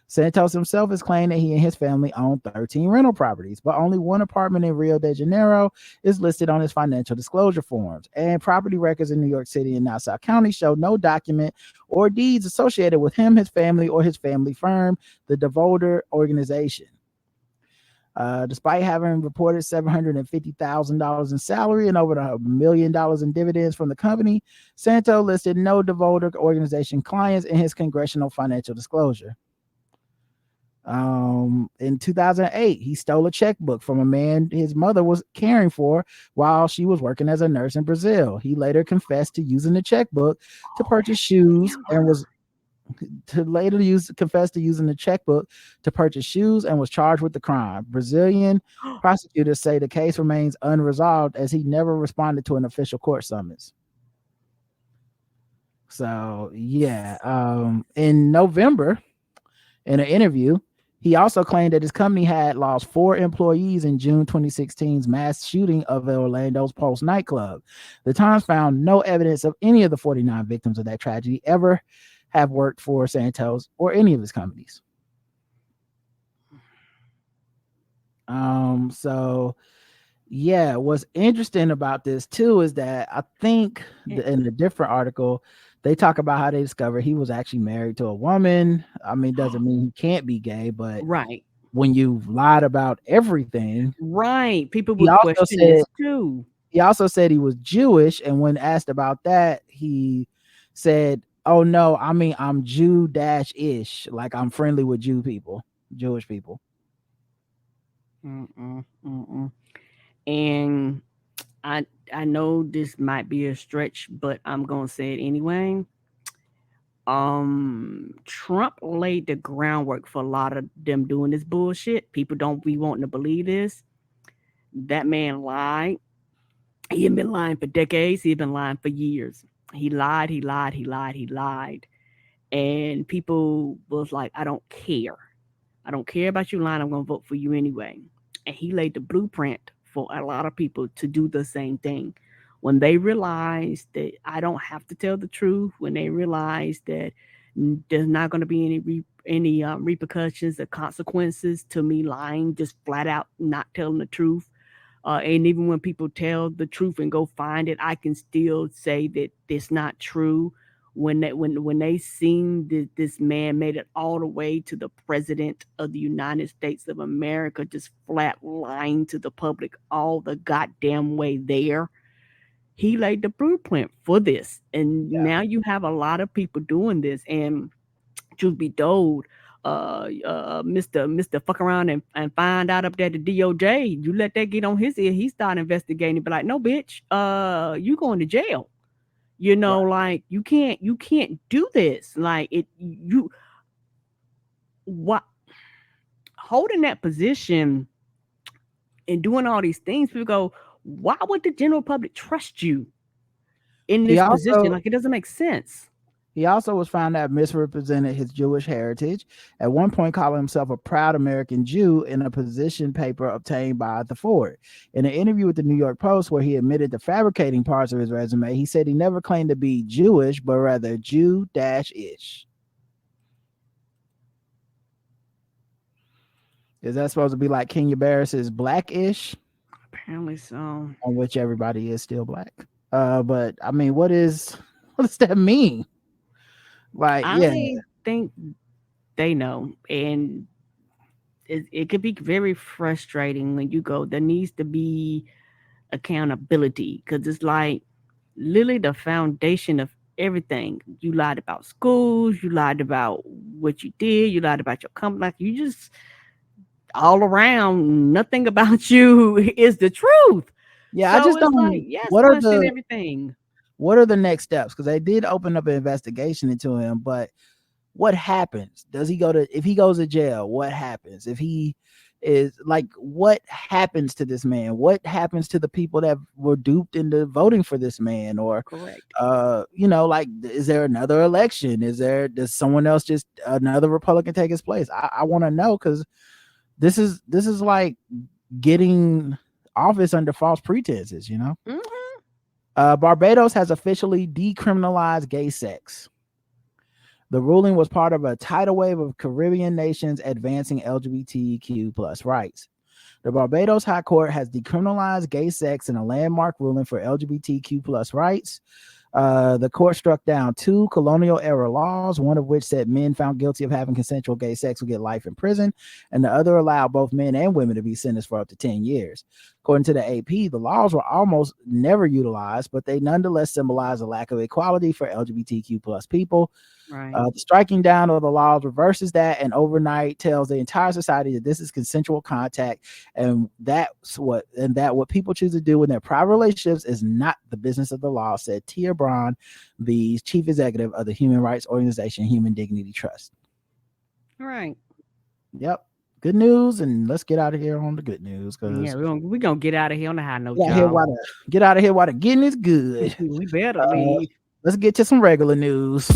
Santos himself has claimed that he and his family own 13 rental properties, but only one apartment in Rio de Janeiro is listed on his financial disclosure forms. And property records in New York City and Nassau County show no document or deeds associated with him, his family, or his family firm, the Devolder Organization. Despite having reported $750,000 in salary and over $1 million in dividends from the company, Santo listed no Devolder Organization clients in his congressional financial disclosure. In 2008, he stole a checkbook from a man his mother was caring for while she was working as a nurse in Brazil. He later confessed to using the checkbook to purchase shoes and was confessed to using the checkbook to purchase shoes and was charged with the crime. Brazilian prosecutors say the case remains unresolved as he never responded to an official court summons. So yeah, in November, in an interview, he also claimed that his company had lost 4 employees in June 2016's mass shooting of Orlando's Pulse nightclub. The Times found no evidence of any of the 49 victims of that tragedy ever have worked for Santos or any of his companies. So yeah, what's interesting about this too is that I think in a different article they talk about how they discovered he was actually married to a woman. I mean, doesn't mean he can't be gay, but right when you've lied about everything, right, people would question this too. He also said he was Jewish, and when asked about that, he said, "Oh no, I mean I'm Jew-ish, like I'm friendly with Jewish people." And I know this might be a stretch, but I'm gonna say it anyway. Trump laid the groundwork for a lot of them doing this bullshit. People don't be wanting to believe this. That man lied. He had been lying for decades. He had been lying for years. He lied. And people was like, I don't care. I don't care about you lying. I'm going to vote for you anyway. And he laid the blueprint for a lot of people to do the same thing. When they realized that I don't have to tell the truth, when they realized that there's not going to be any repercussions or consequences to me lying, just flat out not telling the truth. And even when people tell the truth and go find it, I can still say that it's not true. When they seen this man made it all the way to the president of the United States of America, just flat lying to the public all the goddamn way there, he laid the blueprint for this. And now you have a lot of people doing this. And truth be told, Mr. Fuck around and find out up there at the DOJ, you let that get on his ear, he start investigating, but like, no, bitch, you going to jail. You know, like you can't do this. Like what holding that position and doing all these things, people go, why would the general public trust you in this position? Like, it doesn't make sense. He also was found to have misrepresented his Jewish heritage, at one point calling himself a proud American Jew in a position paper obtained by the Ford. In an interview with the New York Post, where he admitted to fabricating parts of his resume, he said he never claimed to be Jewish, but rather Jew-ish. Is that supposed to be like Kenya Barris is Blackish? Apparently so. On which everybody is still black. But I mean, what does that mean? Like, I think they know, and it could be very frustrating when you go, there needs to be accountability, because it's like literally the foundation of everything. You lied about schools. You lied about what you did. You lied about your company. Like, you just all around, nothing about you is the truth. Yeah, I So just it's like, don't. yes, What are question the everything. next steps? Because they did open up an investigation into him, but what happens? Does he go to, if he goes to jail, what happens? If he is like, what happens to this man? What happens to the people that were duped into voting for this man? Or Correct. like, is there another election? Does someone else, just another Republican, take his place? I want to know, because this is like getting office under false pretenses, Barbados has officially decriminalized gay sex. The ruling was part of a tidal wave of Caribbean nations advancing LGBTQ plus rights. The Barbados High Court has decriminalized gay sex in a landmark ruling for LGBTQ plus rights. The court struck down 2 colonial-era laws, one of which said men found guilty of having consensual gay sex would get life in prison, and the other allowed both men and women to be sentenced for up to 10 years. According to the AP, the laws were almost never utilized, but they nonetheless symbolize a lack of equality for LGBTQ plus people. Right. The striking down of the laws reverses that, and overnight tells the entire society that this is consensual contact, and that what people choose to do in their private relationships is not the business of the law, said Tia Braun, the chief executive of the human rights organization Human Dignity Trust. Right. Yep. Good news, and let's get out of here on the good news, because Yeah, we're gonna get out of here on the high note, get out of here while the getting is good. We better leave. Let's get to some regular news.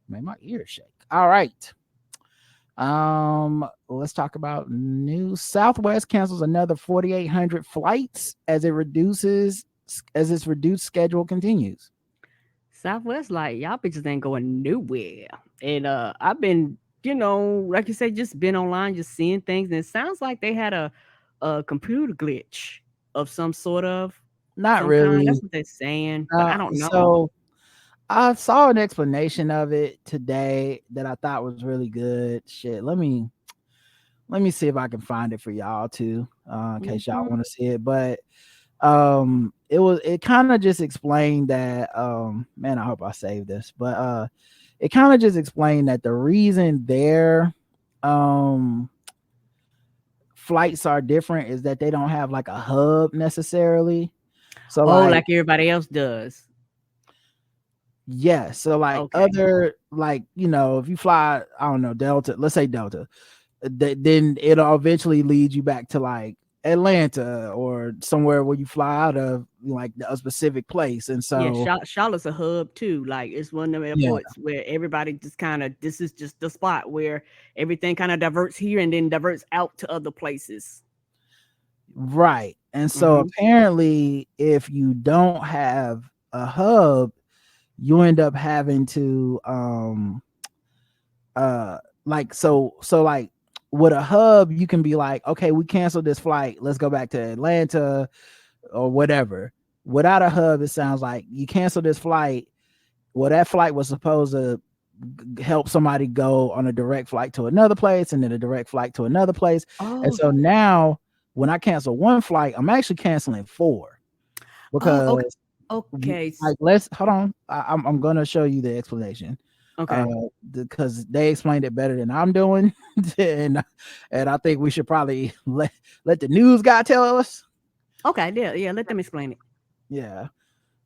Made my ears shake. All right. Let's talk about news. Southwest cancels another 4,800 flights as its reduced schedule continues. Southwest, like, y'all bitches ain't going nowhere. And I've been, like you say, just been online, just seeing things, and it sounds like they had a computer glitch of some sort of Not some really. kind. That's what they're saying, but I don't know. So I saw an explanation of it today that I thought was really good. Shit, let me see if I can find it for y'all too, in case y'all want to see it. But it kind of just explained that, man, I hope I saved this, but it kind of just explained that the reason their flights are different is that they don't have like a hub necessarily. So like everybody else does. Yeah, so like other, like, if you fly, I don't know, Delta, let's say Delta, then it'll eventually lead you back to like Atlanta or somewhere where you fly out of, like a specific place. And so Charlotte's a hub too. Like, it's one of the airports where everybody just kind of, this is just the spot where everything kind of diverts here and then diverts out to other places. Right. And so apparently if you don't have a hub, you end up having to like with a hub, you can be like, okay, we canceled this flight, let's go back to Atlanta or whatever. Without a hub, it sounds like you cancel this flight. Well, that flight was supposed to help somebody go on a direct flight to another place, and then a direct flight to another place. And so now when I cancel one flight, I'm actually canceling 4 because okay. Like, let's hold on. I'm gonna show you the explanation. Okay. Because they explained it better than I'm doing, and I think we should probably let the news guy tell us. Okay. Yeah. Let them explain it. Yeah.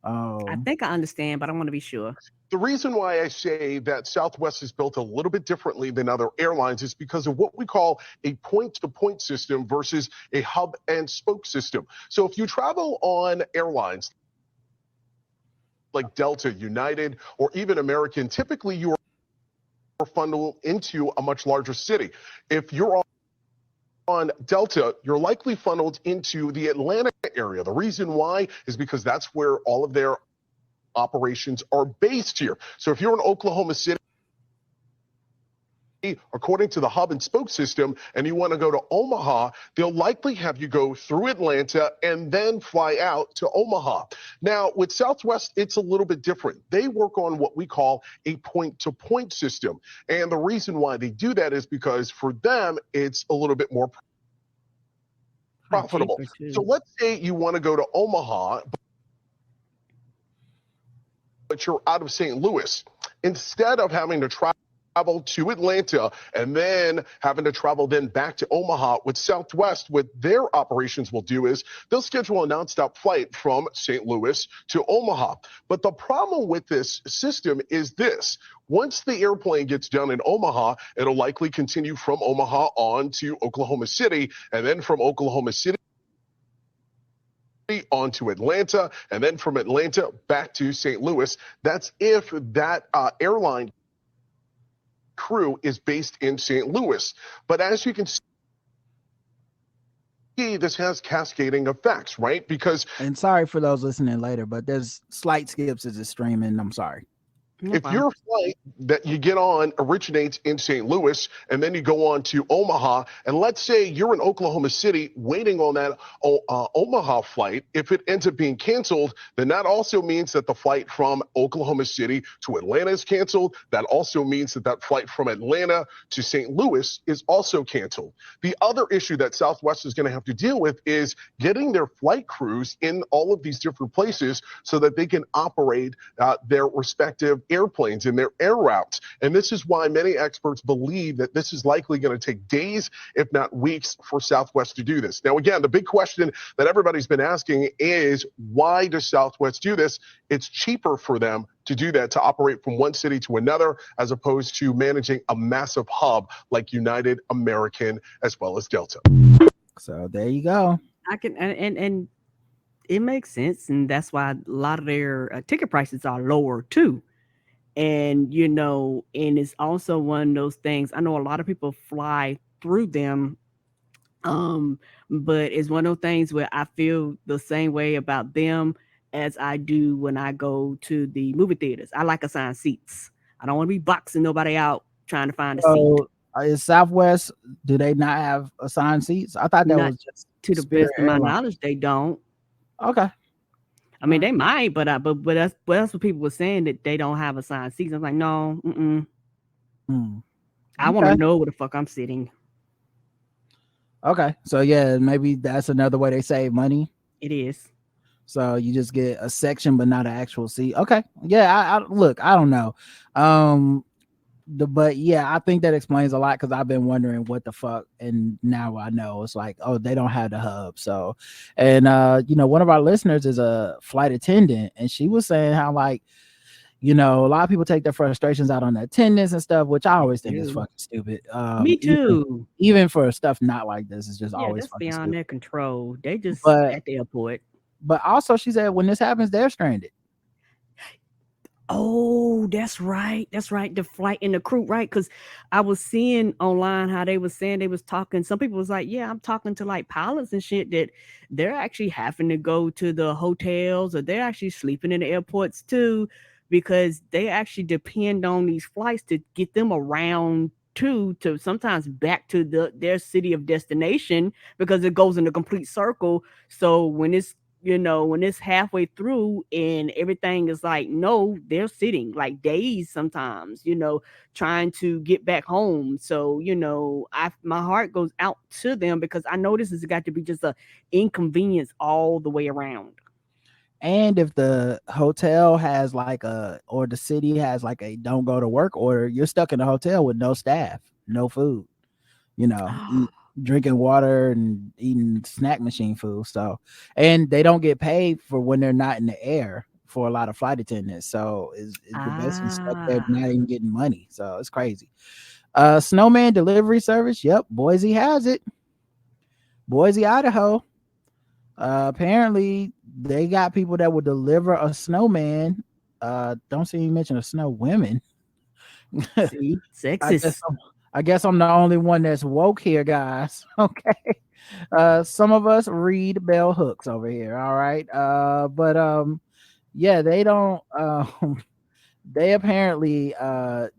I think I understand, but I want to be sure. The reason why I say that Southwest is built a little bit differently than other airlines is because of what we call a point-to-point system versus a hub and spoke system. So if you travel on airlines like Delta, United, or even American, typically you are funneled into a much larger city. If you're on Delta, you're likely funneled into the Atlanta area. The reason why is because that's where all of their operations are based here. So if you're in Oklahoma City, according to the hub and spoke system, and you want to go to Omaha, they'll likely have you go through Atlanta and then fly out to Omaha. Now, with Southwest, it's a little bit different. They work on what we call a point-to-point system. And the reason why they do that is because for them, it's a little bit more profitable. So let's say you want to go to Omaha, but you're out of St. Louis. Instead of having to travel to Atlanta and then having to travel then back to Omaha, with Southwest, what their operations will do is they'll schedule a nonstop flight from St. Louis to Omaha. But the problem with this system is this: once the airplane gets done in Omaha, it'll likely continue from Omaha on to Oklahoma City, and then from Oklahoma City on to Atlanta, and then from Atlanta back to St. Louis. That's if that airline crew is based in St. Louis. But as you can see, this has cascading effects, right? Because, and sorry for those listening later, but there's slight skips as it's streaming. I'm sorry. if your flight that you get on originates in St. Louis and then you go on to Omaha, and let's say you're in Oklahoma City waiting on that Omaha flight, if it ends up being canceled, then that also means that the flight from Oklahoma City to Atlanta is canceled. That also means that that flight from Atlanta to St. Louis is also canceled. The other issue that Southwest is going to have to deal with is getting their flight crews in all of these different places so that they can operate their respective airplanes in their air routes. And this is why many experts believe that this is likely going to take days, if not weeks, for Southwest to do this. Now, again, the big question that everybody's been asking is, why does Southwest do this? It's cheaper for them to do that, to operate from one city to another, as opposed to managing a massive hub like United, American, as well as Delta. So there you go. I can, and it makes sense. And that's why a lot of their ticket prices are lower too. And, you know, and it's also one of those things. I know a lot of people fly through them. But it's one of those things where I feel the same way about them as I do when I go to the movie theaters. I like assigned seats. I don't want to be boxing nobody out trying to find a seat. Is Southwest, do they not have assigned seats? I thought that Not was just to the Spirit best of my Airlines. knowledge, they don't. Okay. I mean, they might, but that's what people were saying, that they don't have assigned seats. I'm like, no, I want to Okay. know where the fuck I'm sitting. Okay. So yeah, maybe that's another way they save money. It is. So you just get a section, but not an actual seat. Okay. Yeah. I look, I don't know. But yeah, I think that explains a lot, because I've been wondering what the fuck, and now I know. It's like, oh, they don't have the hub. So, and you know, one of our listeners is a flight attendant, and she was saying how, like, you know, a lot of people take their frustrations out on the attendants and stuff, which I always think is fucking stupid. Me too. Even for stuff not like this, it's just Yeah, always that's fucking beyond stupid. their control. They just But at the airport. but also, she said when this happens, they're stranded. Oh, that's right. That's right. The flight and the crew, right? Because I was seeing online how they was saying, they was talking. Some people was like, yeah, I'm talking to like pilots and shit, that they're actually having to go to the hotels, or they're actually sleeping in the airports too, because they actually depend on these flights to get them around too, to sometimes back to their city of destination, because it goes in a complete circle. So when it's, you know, when it's halfway through and everything is like, no, they're sitting like days sometimes, you know, trying to get back home. So, you know, my heart goes out to them, because I know this has got to be just a inconvenience all the way around. And if the hotel has like or the city has like a don't go to work order, you're stuck in the hotel with no staff, no food, you know, drinking water and eating snack machine food. So, and they don't get paid for when they're not in the air for a lot of flight attendants. So is the basically stuck there not even getting money. So it's crazy. Snowman delivery service. Yep. Boise has it. Boise, Idaho. Apparently they got people that will deliver a snowman. Don't see you mention a snow women. See, sexist. I guess I'm the only one that's woke here, guys. Okay. Some of us read bell hooks over here. All right. But Yeah, they don't. They apparently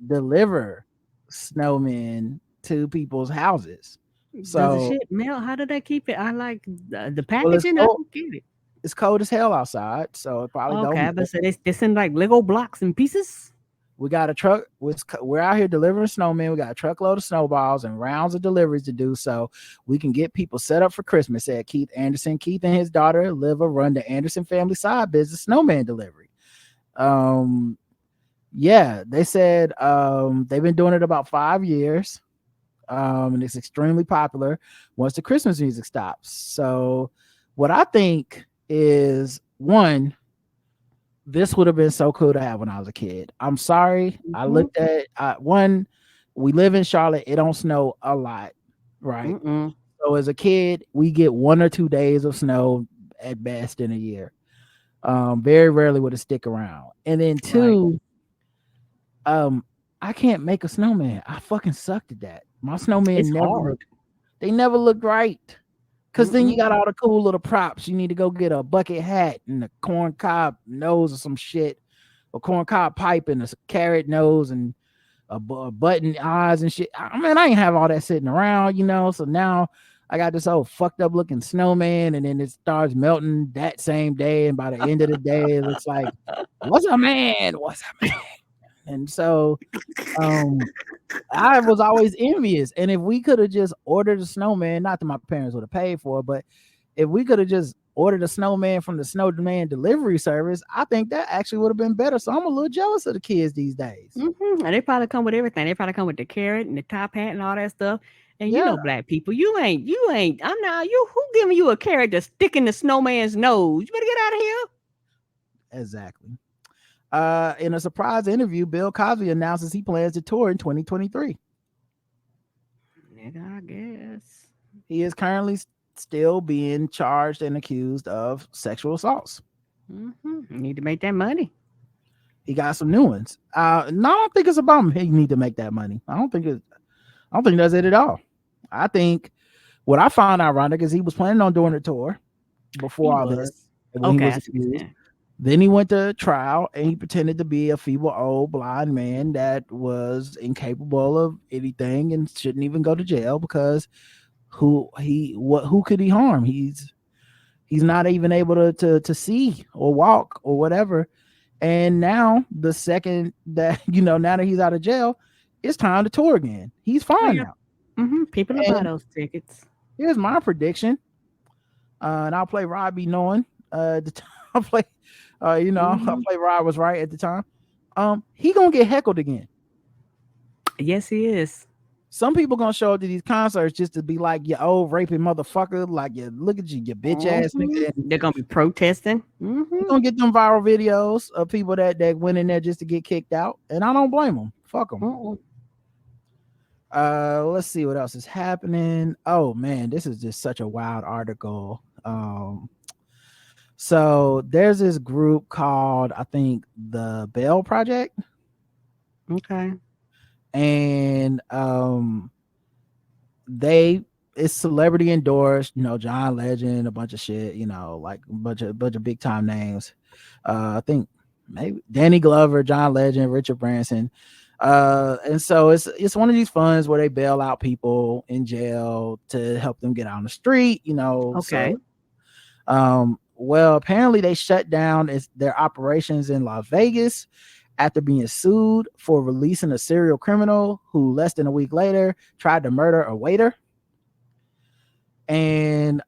deliver snowmen to people's houses. Does the So, shit melt? How do they keep it? I like the well, packaging. I don't get it. it's cold as hell outside, so it probably don't Okay, melt. but so they send like Lego blocks and pieces. We got a truck. We're out here delivering snowmen. We got a truckload of snowballs and rounds of deliveries to do, so we can get people set up for Christmas. Said Keith Anderson. Keith and his daughter Liva run the Anderson family side business, snowman delivery. Um, yeah, they said they've been doing it about 5 years, and it's extremely popular once the Christmas music stops. So, what I think is one, this would have been so cool to have when I was a kid. I'm sorry. I Mhm. looked at one, we live in Charlotte, it don't snow a lot, right? Mm-mm. So as a kid, we get 1 or 2 days of snow at best in a year. Very rarely would it stick around. And then Right. two, I can't make a snowman. I fucking sucked at that. My snowman It's hard. they never looked right. Cause then you Mm-mm. got all the cool little props. You need to go get a bucket hat and a corn cob nose or some shit, a corn cob pipe and a carrot nose and a button eyes and shit. I mean, I ain't have all that sitting around, you know. So now I got this old fucked up looking snowman, and then it starts melting that same day. And by the end of the day, it looks like, what's a man? What's a man? And so, um, I was always envious. And if we could have just ordered a snowman, not that my parents would have paid for it, but if we could have just ordered a snowman from the snowman delivery service, I think that actually would have been better. So I'm a little jealous of the kids these days. And they probably come with everything. They probably come with the carrot and the top hat and all that stuff. And you Yeah, know, black people, you ain't. I'm not. You who giving you a carrot to stick in the snowman's nose? You better get out of here. exactly. In a surprise interview, Bill Cosby announces he plans to tour in 2023. Nigga, I guess. He is currently still being charged and accused of sexual assaults. Need to make that money. He got some new ones. No, I don't think it's about him. He need to make that money. I don't think that's it at all. I think what I found ironic is he was planning on doing a tour before He all was. this. When he Okay, was I see what you're accused. saying. Then he went to trial and he pretended to be a feeble old blind man that was incapable of anything and shouldn't even go to jail because who could he harm? He's not even able to see or walk or whatever. And now the second that now that he's out of jail, it's time to tour again. He's Oh fine yeah. now. People will buy And those tickets. here's my prediction. And I'll play Rod be knowing. I'll play I'll play Rod was right at the time. He gonna get heckled again. Yes, he is. Some people gonna show up to these concerts just to be like, you old raping motherfucker, like you look at you bitch ass nigga. And They're gonna be protesting. you gonna get them viral videos of people that went in there just to get kicked out, and I don't blame them. Fuck them. Let's see what else is happening. Oh man, this is just such a wild article. So there's this group called, I think, the Bell Project. Okay. And it's celebrity endorsed, John Legend, a bunch of shit, like a bunch of big time names. I think maybe Danny Glover, John Legend, Richard Branson. And so it's one of these funds where they bail out people in jail to help them get out on the street, Okay. So well, apparently they shut down their operations in Las Vegas after being sued for releasing a serial criminal who less than a week later tried to murder a waiter. And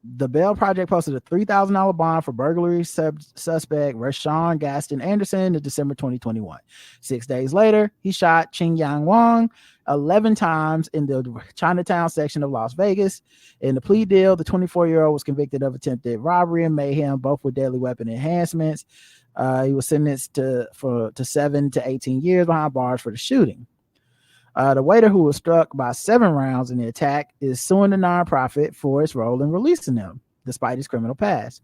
the Bell Project posted a $3,000 bond for burglary suspect Rashawn Gaston Anderson in December 2021. 6 days later, he shot Ching Yang Wang 11 times in the Chinatown section of Las Vegas. In the plea deal, the 24-year-old was convicted of attempted robbery and mayhem, both with deadly weapon enhancements. He was sentenced to 7 to 18 years behind bars for the shooting. The waiter, who was struck by 7 rounds in the attack, is suing the nonprofit for its role in releasing him, despite his criminal past.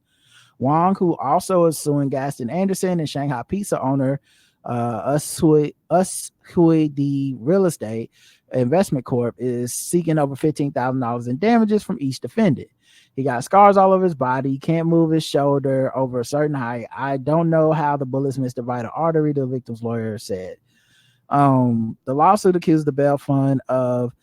Wong, who also is suing Gaston Anderson and Shanghai pizza owner Us Hui the Real Estate Investment Corp, is seeking over $15,000 in damages from each defendant. He got scars all over his body. He can't move his shoulder over a certain height. I don't know how the bullets missed the vital artery, the victim's lawyer said. The lawsuit accused the bail fund of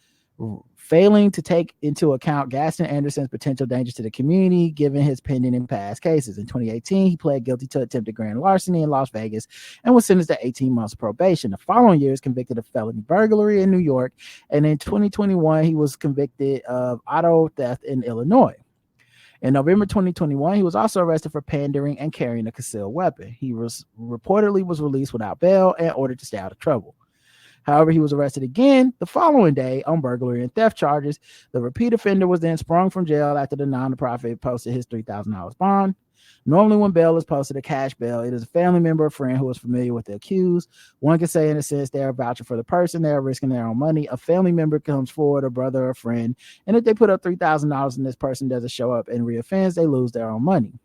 failing to take into account Gaston Anderson's potential danger to the community, given his pending and past cases. In 2018, he pled guilty to attempted grand larceny in Las Vegas and was sentenced to 18 months probation. The following year, he was convicted of felony burglary in New York, and in 2021, he was convicted of auto theft in Illinois. In November 2021, he was also arrested for pandering and carrying a concealed weapon. He was reportedly released without bail and ordered to stay out of trouble. However, he was arrested again the following day on burglary and theft charges. The repeat offender was then sprung from jail after the non-profit posted his $3,000 bond. Normally, when bail is posted, a cash bail, it is a family member or friend who is familiar with the accused. One can say, in a sense, they are vouching for the person. They are risking their own money. A family member comes forward, a brother or a friend, and if they put up $3,000 and this person doesn't show up and reoffends, they lose their own money.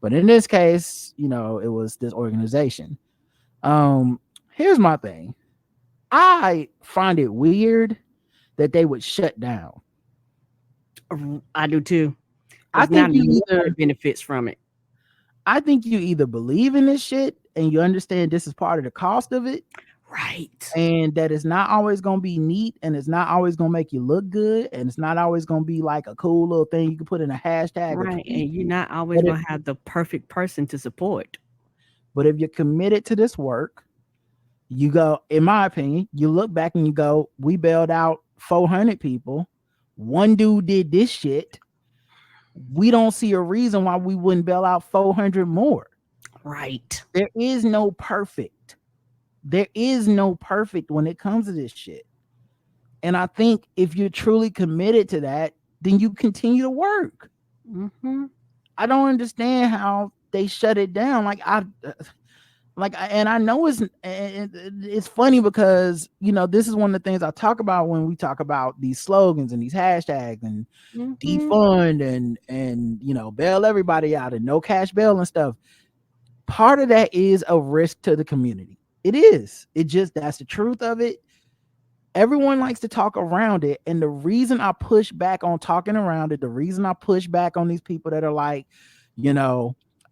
But in this case, it was this organization. Here's my thing. I find it weird that they would shut down. I do too. I think you either benefits from it. I think you either believe in this shit and you understand this is part of the cost of it, right? And that it's not always gonna be neat, and it's not always gonna make you look good, and it's not always gonna be like a cool little thing you can put in a hashtag, right? And you're not always gonna have the perfect person to support. But if you're committed to this work, you go, in my opinion, you look back and you go, we bailed out 400 people. One dude did this shit. We don't see a reason why we wouldn't bail out 400 more. Right. There is no perfect. There is no perfect when it comes to this shit. And I think if you're truly committed to that, then you continue to work. Mm-hmm. I don't understand how they shut it down. And I know it's funny because, this is one of the things I talk about when we talk about these slogans and these hashtags and defund and bail everybody out and no cash bail and stuff. Part of that is a risk to the community. It is. That's the truth of it. Everyone likes to talk around it. And the reason I push back on talking around it, the reason I push back on these people that are like,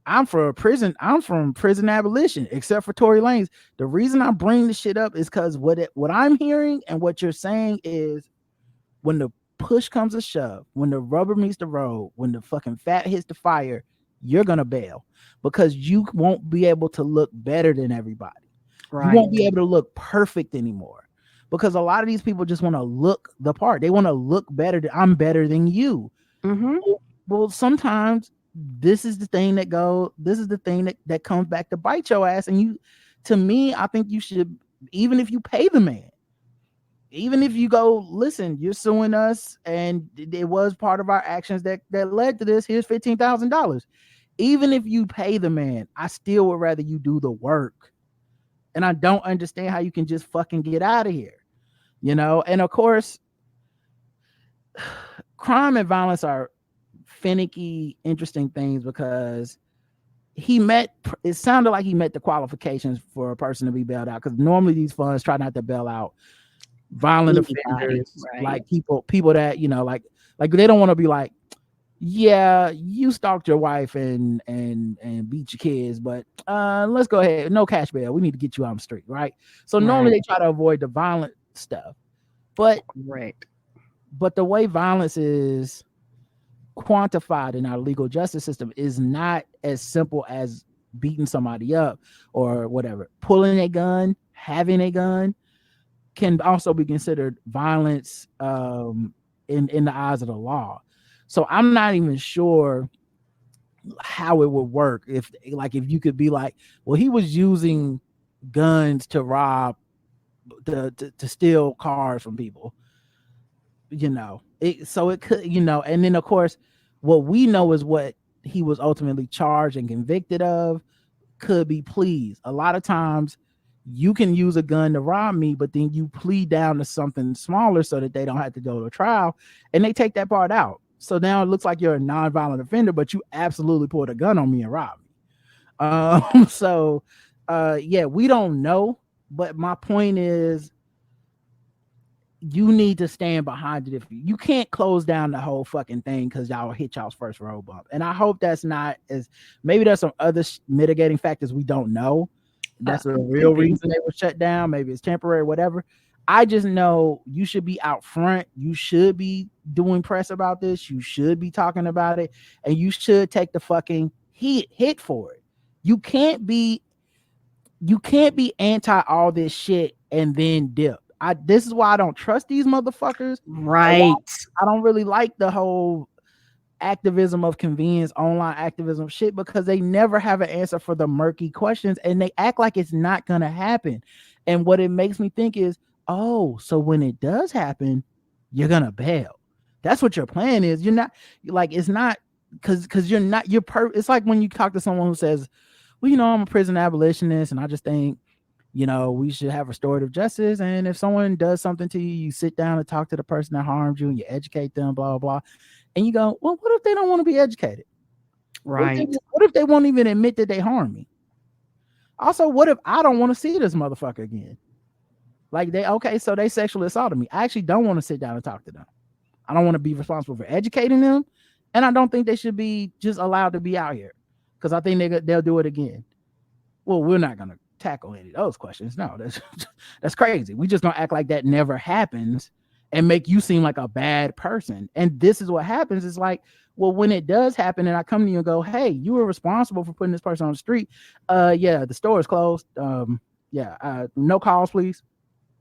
I'm from prison abolition, except for Tory Lanez. The reason I bring this shit up is because what I'm hearing and what you're saying is when the push comes to shove, when the rubber meets the road, when the fucking fat hits the fire, you're gonna bail because you won't be able to look better than everybody. Right. You won't be able to look perfect anymore because a lot of these people just want to look the part. They want to look better. I'm better than you. Mm-hmm. Well, sometimes this is the thing that comes back to bite your ass. And to me, I think you should, even if you pay the man, even if you go, listen, you're suing us and it was part of our actions that led to this, here's $15,000. Even if you pay the man, I still would rather you do the work. And I don't understand how you can just fucking get out of here, and of course, crime and violence are finicky, interesting things because it sounded like he met the qualifications for a person to be bailed out, because normally these funds try not to bail out violent offenders, right? Like people that like they don't want to be like, yeah, you stalked your wife and beat your kids, but let's go ahead, no cash bail, we need to get you on the street, right? So normally they try to avoid the violent stuff, but the way violence is quantified in our legal justice system is not as simple as beating somebody up or whatever. Pulling a gun, having a gun can also be considered violence in the eyes of the law. So I'm not even sure how it would work if you could be like, well, he was using guns to rob, to steal cars from people. So it could, and then of course, what we know is what he was ultimately charged and convicted of could be pleas. A lot of times you can use a gun to rob me, but then you plead down to something smaller so that they don't have to go to trial, and they take that part out. So now it looks like you're a non-violent offender, but you absolutely pulled a gun on me and robbed me. Yeah, we don't know, but my point is, you need to stand behind it. If you can't close down the whole fucking thing because y'all hit y'all's first road bump. And I hope that's not as, maybe there's some other mitigating factors we don't know. That's the real reason they were shut down. Maybe it's temporary, whatever. I just know you should be out front. You should be doing press about this. You should be talking about it, and you should take the fucking hit for it. You can't be anti all this shit and then dip. This is why I don't trust these motherfuckers. Right. I don't really like the whole activism of convenience, online activism shit, because they never have an answer for the murky questions and they act like it's not gonna happen. And what it makes me think is, oh, so when it does happen, you're gonna bail. That's what your plan is. You're not like, it's not because you're not, it's like when you talk to someone who says, well, I'm a prison abolitionist and I just think, we should have restorative justice. And if someone does something to you, you sit down and talk to the person that harmed you and you educate them, blah, blah, blah. And you go, well, what if they don't want to be educated? Right. What if they won't even admit that they harmed me? Also, what if I don't want to see this motherfucker again? Like so they sexually assaulted me. I actually don't want to sit down and talk to them. I don't want to be responsible for educating them. And I don't think they should be just allowed to be out here because I think they'll do it again. Well, we're not going to tackle any of those questions. No, that's crazy. We just going to act like that never happens and make you seem like a bad person. And this is what happens. It's like, well, when it does happen and I come to you and go, hey, you were responsible for putting this person on the street. Yeah, the store is closed. No calls, please.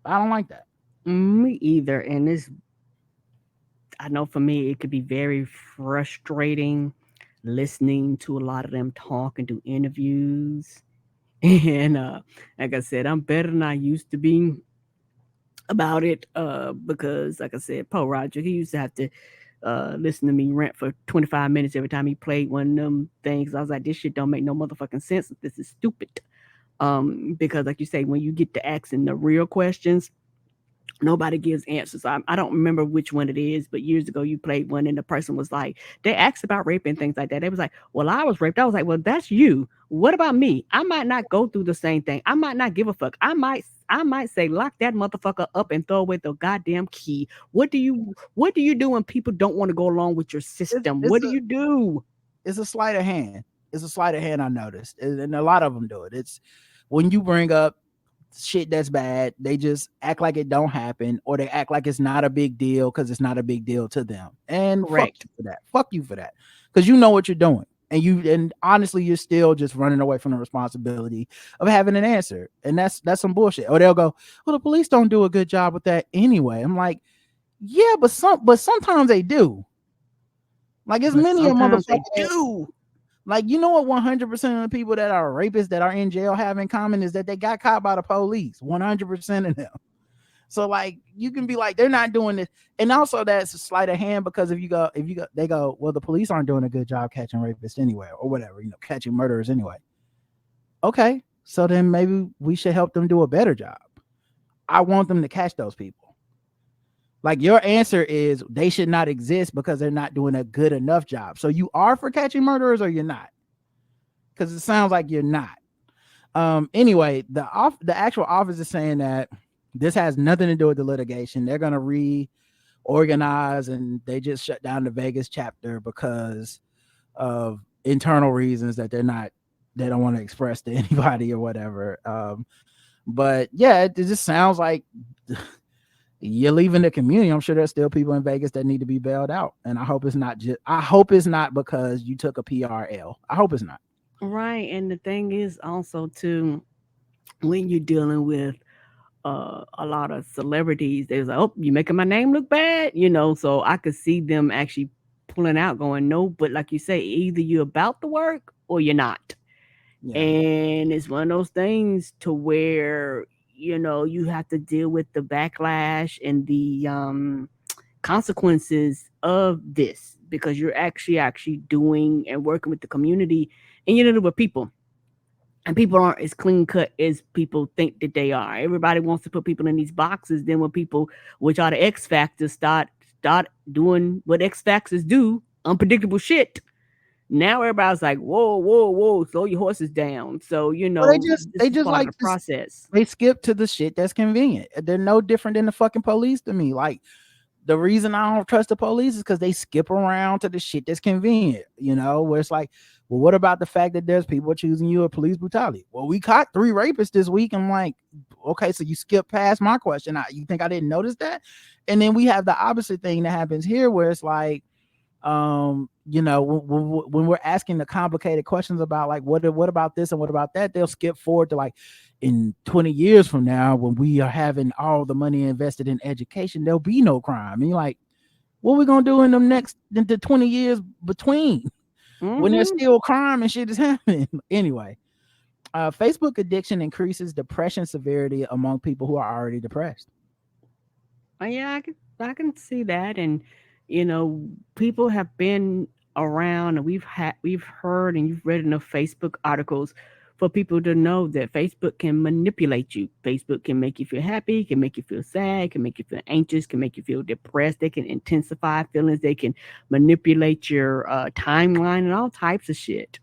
I don't like that. Me either. And I know for me, it could be very frustrating listening to a lot of them talk and do interviews. And like I said, I'm better than I used to be about it because, like I said, Paul Roger, he used to have to listen to me rant for 25 minutes every time he played one of them things. I was like, this shit don't make no motherfucking sense. This is stupid. Because like you say, when you get to asking the real questions, nobody gives answers. I don't remember which one it is, but years ago you played one and the person was like, they asked about rape and things like that. They was like, well, I was raped. I was like, well, that's you. What about me? I might not go through the same thing. I might not give a fuck. I might say, lock that motherfucker up and throw away the goddamn key. What do you do when people don't want to go along with your system? What do you do? It's a sleight of hand. It's a sleight of hand, I noticed. And a lot of them do it. It's when you bring up shit that's bad, they just act like it don't happen, or they act like it's not a big deal because it's not a big deal to them. And Correct. Fuck you for that. Because you know what you're doing. And honestly, you're still just running away from the responsibility of having an answer. And that's some bullshit. Or they'll go, well, the police don't do a good job with that anyway. I'm like, yeah, but sometimes they do. Like as many of motherfuckers do. Like, you know what 100% of the people that are rapists that are in jail have in common is that they got caught by the police. 100% of them. So like you can be like, they're not doing this. And also that's a sleight of hand because if you go, they go, well, the police aren't doing a good job catching rapists anyway, or whatever, catching murderers anyway. Okay. So then maybe we should help them do a better job. I want them to catch those people. Like your answer is they should not exist because they're not doing a good enough job. So you are for catching murderers or you're not? Because it sounds like you're not. Anyway, the actual office is saying that this has nothing to do with the litigation. They're going to reorganize and they just shut down the Vegas chapter because of internal reasons that they don't want to express to anybody or whatever. But yeah, it just sounds like you're leaving the community. I'm sure there's still people in Vegas that need to be bailed out. And I hope it's not because you took a PRL. I hope it's not. Right. And the thing is also too, when you're dealing with a lot of celebrities, there's like, oh, you making my name look bad, so I could see them actually pulling out going, no, but like you say, either you're about the work or you're not. Yeah. And it's one of those things to where you have to deal with the backlash and the consequences of this because you're actually doing and working with the community and you're dealing with people. And people aren't as clean cut as people think that they are. Everybody wants to put people in these boxes. Then when people, which are the X factors, start doing what X factors do, unpredictable shit, Now everybody's like, whoa, whoa, whoa, slow your horses down. So, Well, they this is just part of like the this. process. They skip to the shit that's convenient. They're no different than the fucking police to me. Like, the reason I don't trust the police is because they skip around to the shit that's convenient, where it's like, well, what about the fact that there's people accusing you of police brutality? Well, we caught 3 rapists this week. I'm like, okay, so you skip past my question. You think I didn't notice that? And then we have the opposite thing that happens here where it's like, when we're asking the complicated questions about like what about this and what about that, they'll skip forward to like, in 20 years from now, when we are having all the money invested in education, there'll be no crime. And you're like, what are we gonna do in the 20 years between when there's still crime and shit is happening? Anyway, Facebook addiction increases depression severity among people who are already depressed. Yeah, I can see that. And people have been around, and we've heard, and you've read enough Facebook articles for people to know that Facebook can manipulate you. Facebook can make you feel happy, can make you feel sad, can make you feel anxious, can make you feel depressed. They can intensify feelings. They can manipulate your timeline and all types of shit.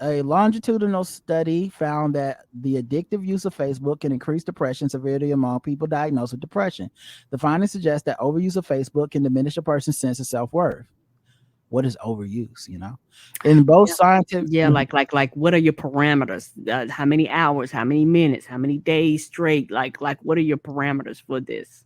A longitudinal study found that the addictive use of Facebook can increase depression severity among people diagnosed with depression. The findings suggest that overuse of Facebook can diminish a person's sense of self-worth. What is overuse? In both scientific, like what are your parameters? How many hours? How many minutes? How many days straight? Like what are your parameters for this?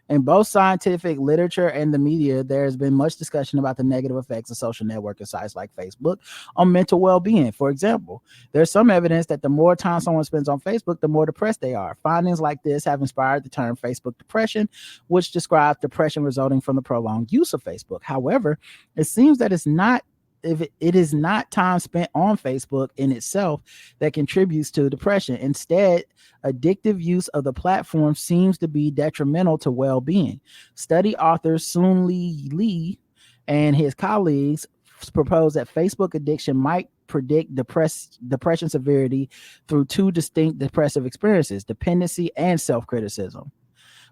In both scientific literature and the media, there has been much discussion about the negative effects of social networking sites like Facebook on mental well-being. For example, there's some evidence that the more time someone spends on Facebook, the more depressed they are. Findings like this have inspired the term Facebook depression, which describes depression resulting from the prolonged use of Facebook. However, it seems that it is not time spent on Facebook in itself that contributes to depression. Instead, addictive use of the platform seems to be detrimental to well-being. Study author Soon Lee and his colleagues propose that Facebook addiction might predict depression severity through 2 distinct depressive experiences: dependency and self-criticism.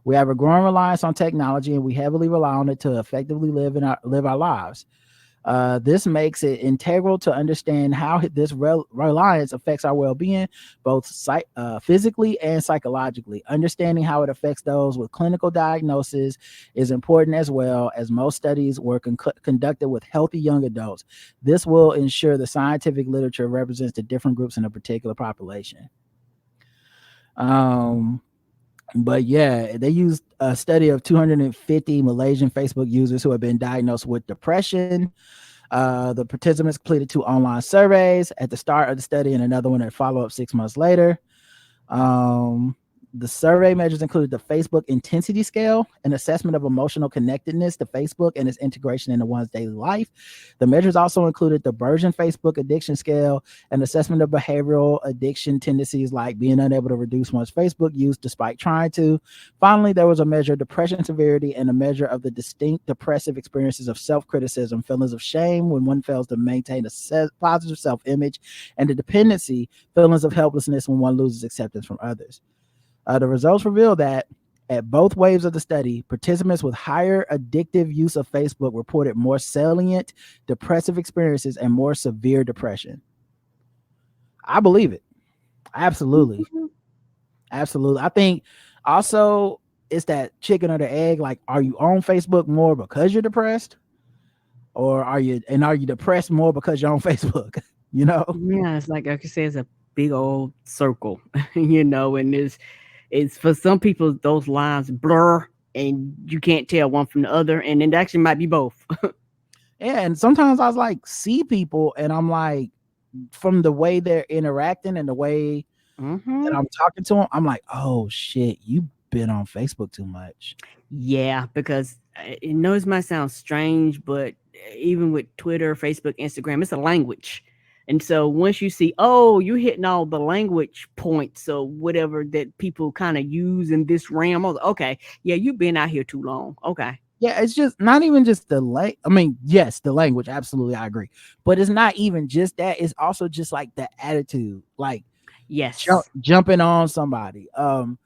We have a growing reliance on technology, and we heavily rely on it to effectively live our lives. This makes it integral to understand how this reliance affects our well-being, both physically and psychologically. Understanding how it affects those with clinical diagnosis is important as well, as most studies were conducted with healthy young adults. This will ensure the scientific literature represents the different groups in a particular population. But yeah, they used a study of 250 Malaysian Facebook users who have been diagnosed with depression. The participants completed 2 online surveys at the start of the study and another one at follow-up 6 months later. The survey measures included the Facebook intensity scale, an assessment of emotional connectedness to Facebook and its integration into one's daily life. The measures also included the Burgeon Facebook addiction scale, an assessment of behavioral addiction tendencies like being unable to reduce one's Facebook use despite trying to. Finally, there was a measure of depression severity and a measure of the distinct depressive experiences of self-criticism, feelings of shame when one fails to maintain a positive self-image, and the dependency, feelings of helplessness when one loses acceptance from others. The results reveal that at both waves of the study, participants with higher addictive use of Facebook reported more salient depressive experiences and more severe depression. I believe it. Absolutely. Absolutely. I think also it's that chicken or the egg. Like, are you on Facebook more because you're depressed? Or are you depressed more because you're on Facebook? Yeah, it's like I could say, it's a big old circle, and it's for some people those lines blur and you can't tell one from the other, and it actually might be both. Yeah, and sometimes I was like, see people, and I'm like, from the way they're interacting and the way that I'm talking to them, I'm like, oh shit, you've been on Facebook too much. Yeah, because it knows might sound strange, but even with Twitter, Facebook, Instagram, it's a language. And so once you see, oh, you're hitting all the language points, so whatever that people kind of use in this realm, okay, yeah, you've been out here too long. Okay. Yeah, it's just not even just the I mean, yes, the language, absolutely, I agree. But it's not even just that. It's also just like the attitude, like yes, jumping on somebody. You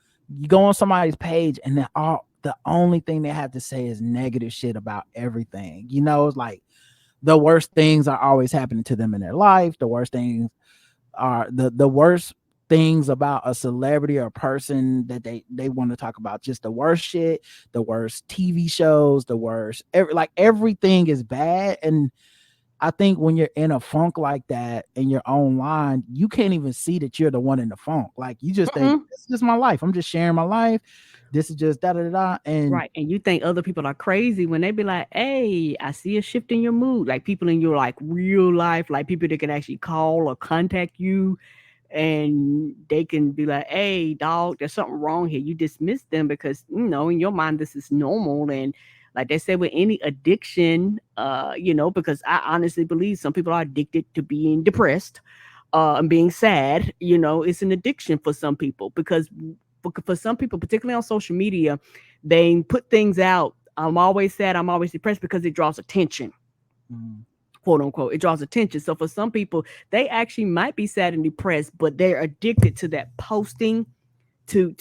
go on somebody's page and the only thing they have to say is negative shit about everything. It's like, the worst things are always happening to them in their life. The worst things are the worst things about a celebrity or person that they want to talk about, just the worst shit, the worst TV shows, the worst like everything is bad. And I think when you're in a funk like that in your own line, you can't even see that you're the one in the funk. Like you just think this is just my life. I'm just sharing my life. This is just da da da. And Right. And you think other people are crazy when they be like, hey, I see a shift in your mood. Like people in your like real life, like people that can actually call or contact you and they can be like, hey, dog, there's something wrong here. You dismiss them because, in your mind, this is normal. And like they said, with any addiction, because I honestly believe some people are addicted to being depressed and being sad. It's an addiction for some people because for some people, particularly on social media, they put things out. I'm always sad. I'm always depressed because it draws attention. Quote unquote, it draws attention. So for some people, they actually might be sad and depressed, but they're addicted to that posting to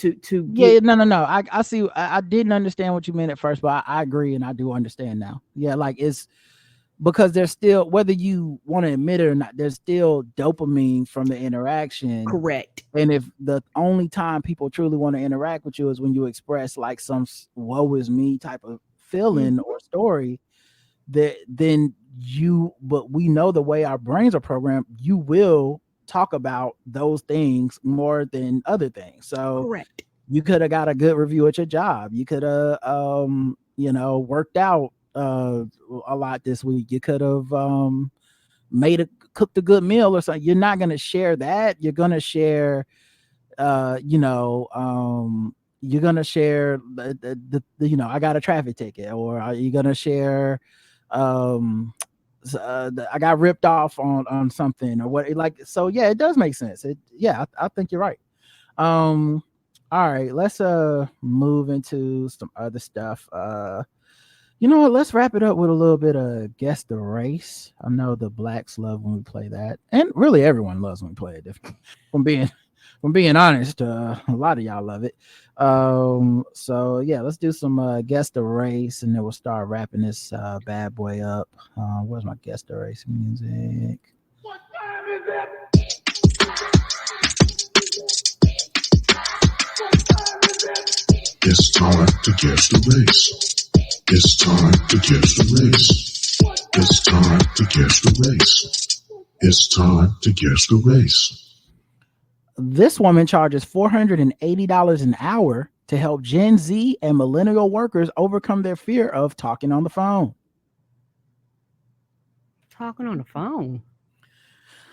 yeah, get no. I see. I didn't understand what you meant at first, but I agree and I do understand now. Yeah, like it's because there's still, whether you want to admit it or not, there's still dopamine from the interaction. correct. And if the only time people truly want to interact with you is when you express like some woe is me type of feeling or story, that then but we know the way our brains are programmed, you will talk about those things more than other things. So Correct. you could have got a good review at your job. You could have worked out a lot this week. You could have cooked a good meal or something. You're not going to share that. You're going to share you're going to share I got a traffic ticket, or are you going to share I got ripped off on something or what, like, so yeah, it does make sense. I think you're right. All right, let's move into some other stuff. You know what, let's wrap it up with a little bit of guess the race. I know the blacks love when we play that, and really everyone loves when we play it. From being honest, a lot of y'all love it. So yeah, let's do some guess the race, and then we'll start wrapping this bad boy up. Where's my guess the race music? What time is it? It's time to guess the race. It's time to guess the race. It's time to guess the race. It's time to guess the race. This woman charges $480 an hour to help Gen Z and millennial workers overcome their fear of talking on the phone. Talking on the phone.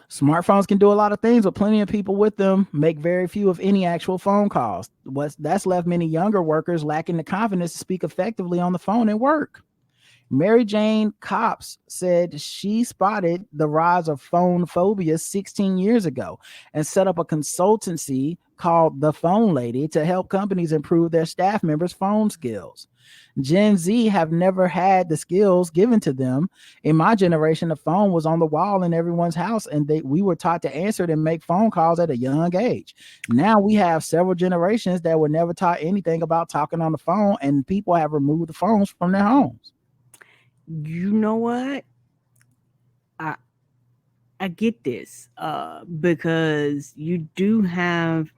Smartphones can do a lot of things, but plenty of people with them make very few, if any, actual phone calls. That's left many younger workers lacking the confidence to speak effectively on the phone at work. Mary Jane Copps said she spotted the rise of phone phobia 16 years ago and set up a consultancy called The Phone Lady to help companies improve their staff members' phone skills. Gen Z have never had the skills given to them. In my generation, the phone was on the wall in everyone's house, and we were taught to answer it and make phone calls at a young age. Now we have several generations that were never taught anything about talking on the phone, and people have removed the phones from their homes. You know what? I get this because you do have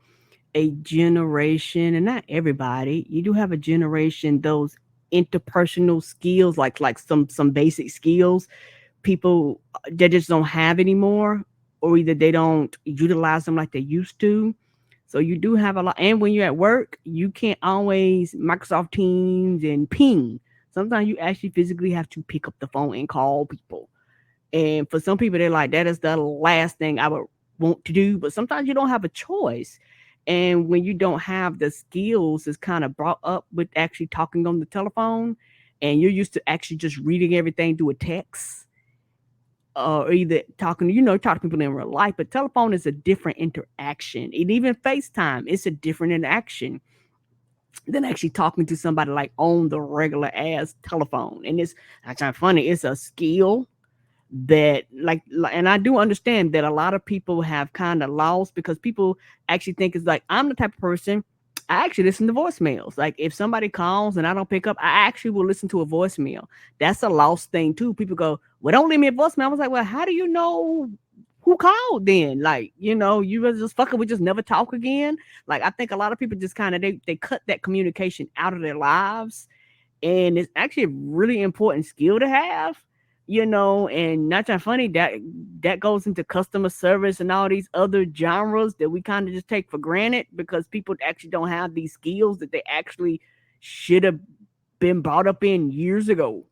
a generation, and not everybody. You do have a generation, those interpersonal skills, like some basic skills, people they just don't have anymore, or either they don't utilize them like they used to. So you do have a lot. And when you're at work, you can't always Microsoft Teams and ping. Sometimes you actually physically have to pick up the phone and call people. And for some people, they're like, that is the last thing I would want to do. But sometimes you don't have a choice. And when you don't have the skills, it's kind of brought up with actually talking on the telephone. And you're used to actually just reading everything through a text, or either talking, talk to people in real life. But telephone is a different interaction. And even FaceTime, it's a different interaction than actually talking to somebody like on the regular ass telephone. And it's actually funny. It's a skill that and I do understand that a lot of people have kind of lost because people actually think it's like, I'm the type of person, I actually listen to voicemails. Like if somebody calls and I don't pick up, I actually will listen to a voicemail. That's a lost thing too. People go, "Well, don't leave me a voicemail." I was like, "Well, how do you know who called then? Like, you was just fucking, we just never talk again." Like I think a lot of people just kind of they cut that communication out of their lives, and it's actually a really important skill to have. And not that funny, that goes into customer service and all these other genres that we kind of just take for granted because people actually don't have these skills that they actually should have been brought up in years ago.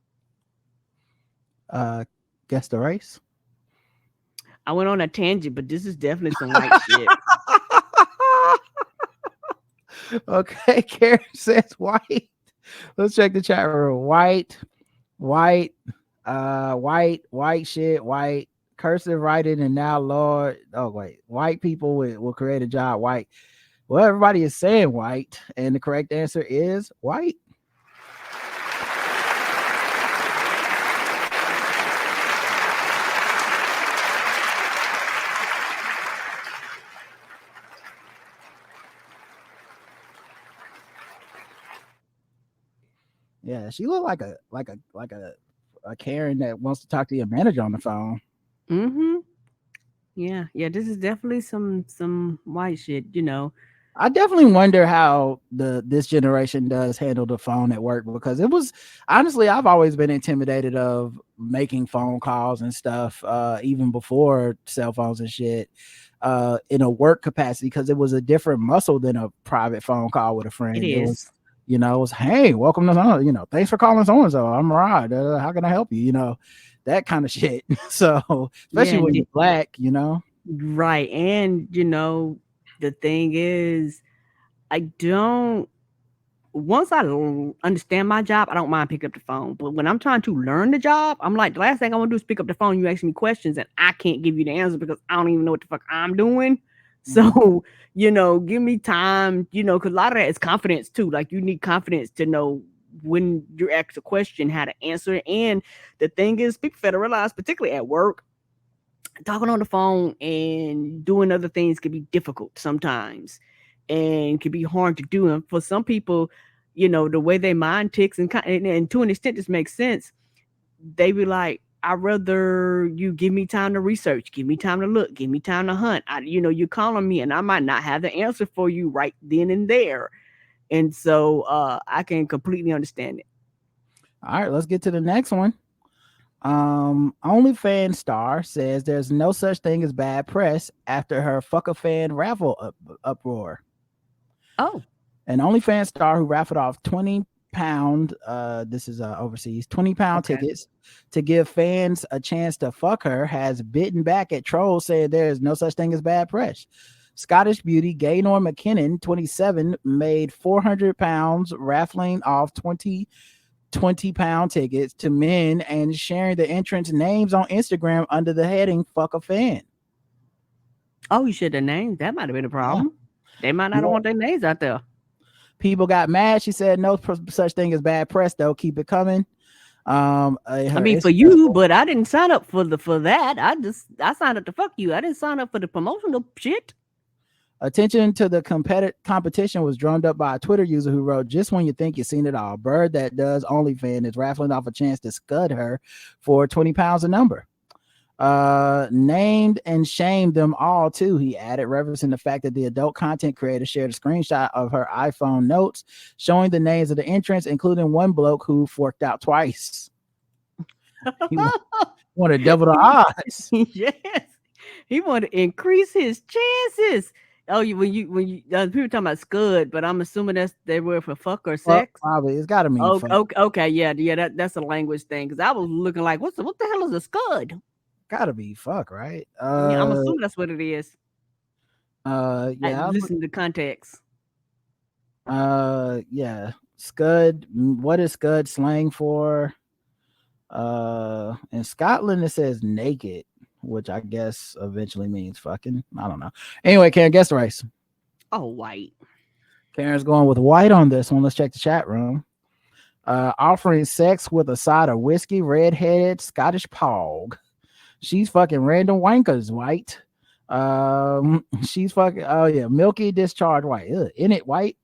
Guess the race. I went on a tangent, but this is definitely some white shit. Okay, Karen says white. Let's check the chat room. White shit, white cursive writing, and now Lord. Oh wait, white people will create a job. White. Well, everybody is saying white, and the correct answer is white. Yeah, she looked like a Karen that wants to talk to your manager on the phone. Mm-hmm. Yeah. This is definitely some white shit. I definitely wonder how this generation does handle the phone at work, because it was honestly, I've always been intimidated of making phone calls and stuff, even before cell phones and shit, in a work capacity, because it was a different muscle than a private phone call with a friend. It It was, is. it was, hey, welcome to, thanks for calling so and so. I'm Rod. How can I help you? That kind of shit. So especially Yeah, when you're black, right. And the thing is, once I understand my job, I don't mind picking up the phone. But when I'm trying to learn the job, I'm like, the last thing I want to do is pick up the phone. You ask me questions and I can't give you the answer because I don't even know what the fuck I'm doing. So, give me time, because a lot of that is confidence too. Like you need confidence to know when you're asked a question, how to answer it. And the thing is, people fail to realize, particularly at work, talking on the phone and doing other things can be difficult sometimes and can be hard to do. And for some people, the way their mind ticks and to an extent, this makes sense. They be like, I'd rather you give me time to research, give me time to look, give me time to hunt. You're calling me and I might not have the answer for you right then and there. And so I can completely understand it. All right, let's get to the next one. OnlyFans star says there's no such thing as bad press after her fuck a fan raffle uproar. Oh. An OnlyFans star who raffled off 20 pound, this is overseas, 20 pound tickets to give fans a chance to fuck her has bitten back at trolls saying there is no such thing as bad press. Scottish beauty Gaynor McKinnon, 27, made 400 pounds raffling off 20 pound tickets to men and sharing the entrants' names on Instagram under the heading "fuck a fan." Oh, you should have named. That might have been a problem. Yeah. They might not want their names out there. People got mad. She said, "No such thing as bad press, though. Keep it coming." I mean, for you, but I didn't sign up for that. I signed up to fuck you. I didn't sign up for the promotional shit. Attention to the competition was drummed up by a Twitter user who wrote, "Just when you think you've seen it all, bird that does OnlyFans is raffling off a chance to scud her for 20 pounds a number. Named and shamed them all too," he added, referencing the fact that the adult content creator shared a screenshot of her iPhone notes showing the names of the entrants, including one bloke who forked out twice. He wanted to double the odds. Yes. He wanted to increase his chances. Oh, when you people talking about scud, but I'm assuming they were for fuck or sex. Probably it's got to mean fuck. Okay, yeah, that's a language thing. Because I was looking like, what the hell is a scud? Got to be fuck, right? Yeah, I'm assuming that's what it is. Yeah. Listen to context. Yeah, scud. What is scud slang for? In Scotland it says naked, which I guess eventually means fucking. I don't know. Anyway, Karen, guess the race. Oh, white. Karen's going with white on this one. Let's check the chat room. Offering sex with a side of whiskey, redheaded Scottish pog. She's fucking random wankers, white. She's fucking. Oh yeah, milky discharge white. Ugh. In it white,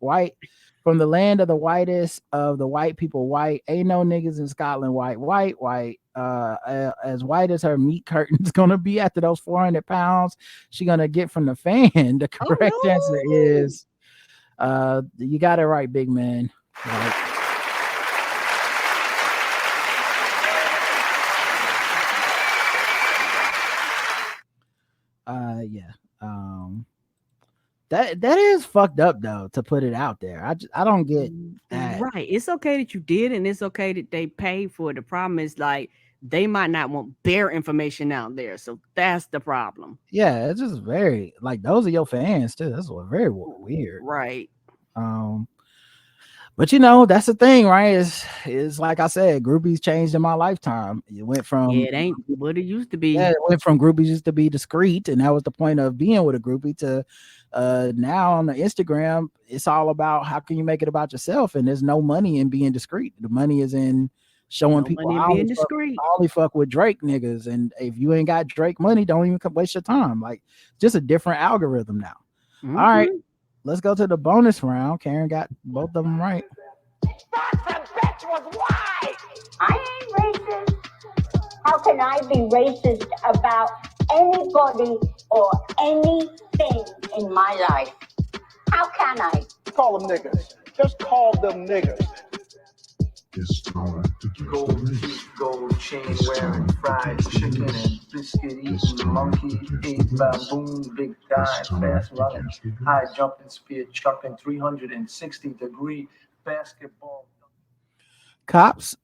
from the land of the whitest of the white people. White ain't no niggas in Scotland. White. As white as her meat curtain's gonna be after those 400 pounds she gonna get from the fan. The correct answer is, you got it right, big man. Right. Yeah. That is fucked up though to put it out there. I don't get that. Right. It's okay that you did, and it's okay that they paid for it. The problem is like they might not want their information out there, so that's the problem. Yeah, it's just very like those are your fans too. That's very weird. Right. But you know, that's the thing, right? Is like I said, groupies changed in my lifetime. It went from it ain't what it used to be. Yeah, it went from groupies used to be discreet, and that was the point of being with a groupie, to now on the Instagram, it's all about how can you make it about yourself, and there's no money in being discreet. The money is in showing people I only fuck with Drake niggas, and if you ain't got Drake money, don't even waste your time. Like just a different algorithm now. All right. Let's go to the bonus round. Karen got both of them right. Bitch was white. I ain't racist. How can I be racist about anybody or anything in my life? How can I? Call them niggas. Just call them niggas. It's time to get gold teeth, gold chain wearing, fried chicken and biscuit eating, monkey ate baboon, big guy, fast running, high jumping, spear chucking, 360-degree basketball. Cops.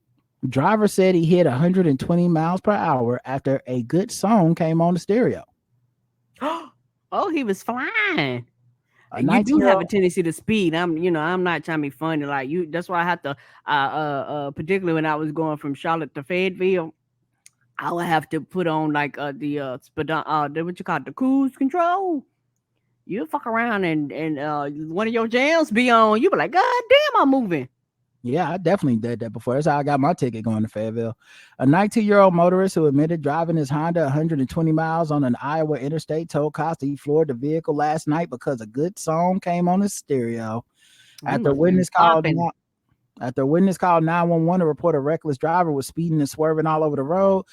Driver said he hit 120 miles per hour after a good song came on the stereo. Oh, he was flying. You do have a tendency to speed. I'm not trying to be funny like you. That's why I have to, particularly when I was going from Charlotte to Fayetteville, I would have to put on like what you call it, the cruise control. You fuck around and one of your jams be on. You be like, God damn, I'm moving. Yeah, I definitely did that before. That's how I got my ticket going to Fayetteville. A 19-year-old motorist who admitted driving his Honda 120 miles on an Iowa interstate told cops he floored the vehicle last night because a good song came on his stereo. After a witness called 911 to report a reckless driver was speeding and swerving all over the road,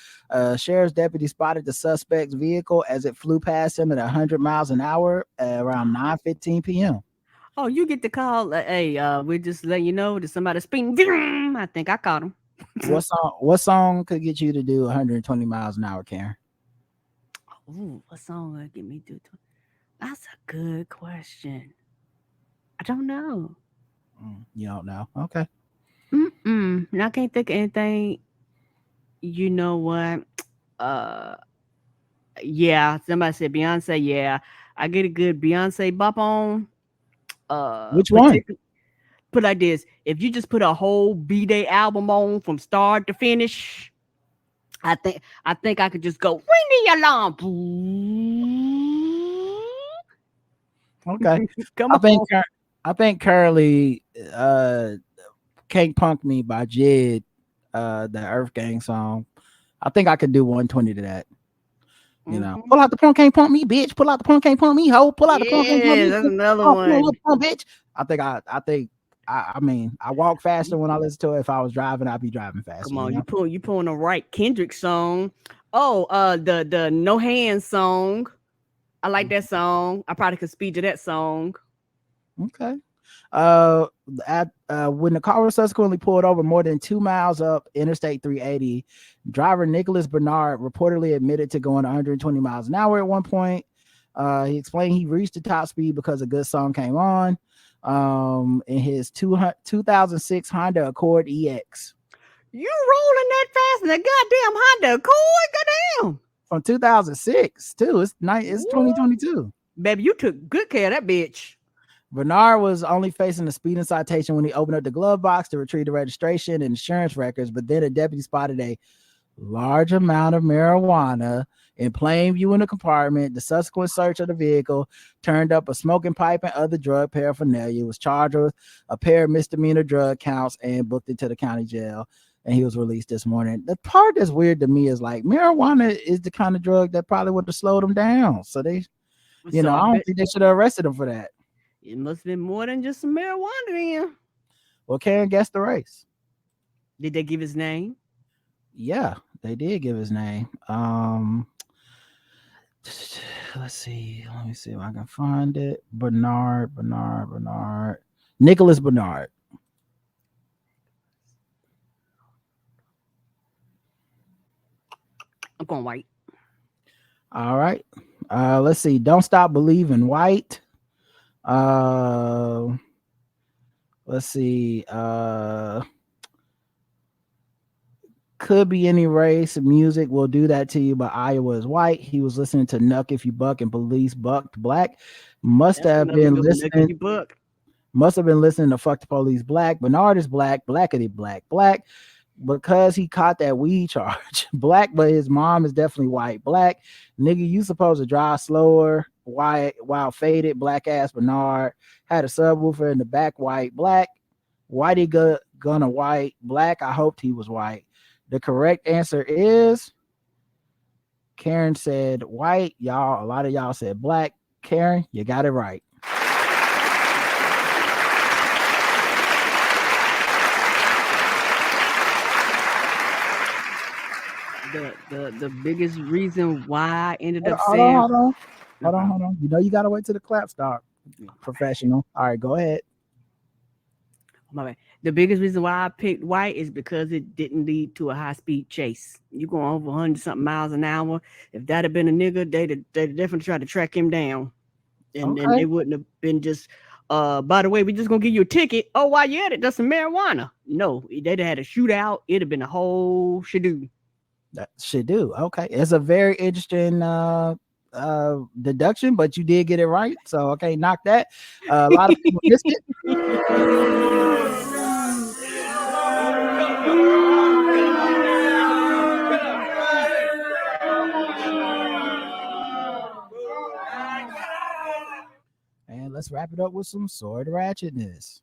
sheriff's deputy spotted the suspect's vehicle as it flew past him at 100 miles an hour around 9:15 p.m. Oh, you get the call. Hey, we just let you know that somebody's speeding. I think I caught him. What song could get you to do 120 miles an hour, Karen? Ooh, what song would get me to? That's a good question. I don't know. You don't know? Okay. I can't think of anything. You know what? Yeah, somebody said Beyonce. Yeah, I get a good Beyonce bop on. Which one? Put like this: if you just put a whole B-Day album on from start to finish, I think I could just go ring the alarm. Okay. Come on. I think currently Can't Punk Me by Jid, the Earth Gang song. I think I could do 120 to that. You know, pull out the punk, can't pump me, bitch. Pull out the punk, can't pump me, hoe. Pull out the punk, can't pump me. That's another one. Bitch. I mean, I walk faster when I listen to it. If I was driving, I'd be driving faster. Come on, you pulling the right Kendrick song. Oh, the No Hands song. I like that song. I probably could speed to that song. Okay. When the car was subsequently pulled over more than 2 miles up Interstate 380, driver Nicholas Bernard reportedly admitted to going 120 miles an hour at one point. He explained he reached the top speed because a good song came on in his 2006 Honda Accord EX. You rolling that fast in the goddamn Honda Accord? Goddamn. From 2006 too. It's 2022. Baby, you took good care of that bitch. Bernard was only facing a speeding citation when he opened up the glove box to retrieve the registration and insurance records, but then a deputy spotted a large amount of marijuana in plain view in the compartment. The subsequent search of the vehicle turned up a smoking pipe and other drug paraphernalia. Was charged with a pair of misdemeanor drug counts and booked into the county jail, and he was released this morning. The part that's weird to me is like marijuana is the kind of drug that probably would have slowed him down. So they You know, So I I don't bet think they should have arrested him for that. it must have been more than just some marijuana then. Well, Karen guessed the race. Did they give his name? Yeah, they did give his name. Let's see. Let me see if I can find it. Bernard. Nicholas Bernard. I'm going white. All right. Let's see. Don't Stop Believing, white. Let's see. Could Be Any Race. Music Will Do That to You by Iowa is white. He was listening to Nuck If You Buck and Police Bucked black. Must That's have another been good one. Nuck If listening. You Buck. Must have been listening to Fuck the Police black. Bernard is black. Blackity black. Because he caught that weed charge. Black, but his mom is definitely white. Black. Nigga, you supposed to drive slower. White, while faded. Black ass Bernard. Had a subwoofer in the back. White. Black. Whitey gonna white. Black. I hoped he was white. The correct answer is Karen said white. Y'all, a lot of y'all said black. Karen, you got it right. The biggest reason why I ended up Hold saying on. You know you gotta wait till the clap start. Professional. All right, go ahead. my bad. The biggest reason why I picked white is because it didn't lead to a high-speed chase. You going over 100-something miles an hour. If that had been a nigga, they'd definitely tried to track him down. And then they wouldn't have been just, by the way, we just going to give you a ticket. Oh, while you at it, that's some marijuana. No, they'd have had a shootout. It'd have been a whole shadoo. That should do. Okay. It's a very interesting deduction, but you did get it right. So, okay, knock that. A lot of people missed it. And let's wrap it up with some sword ratchetness.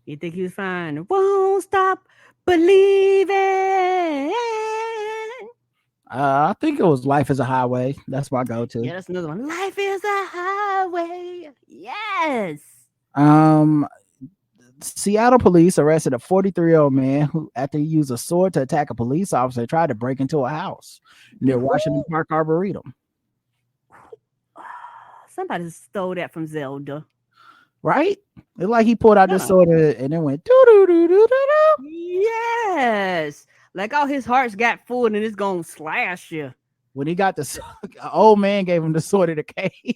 You think he was fine? Won't stop believing. I think it was Life is a Highway. That's my go-to. Yeah, that's another one. Life is a highway. Yes. Seattle police arrested a 43-year-old man who, after he used a sword to attack a police officer, tried to break into a house near Washington Park Arboretum. Somebody stole that from Zelda. Right? It's like he pulled out this sword and then went doo doo doo doo doo. Yes. Like all his hearts got full and it's gonna slash you. When he got the old man gave him the sword of the cave.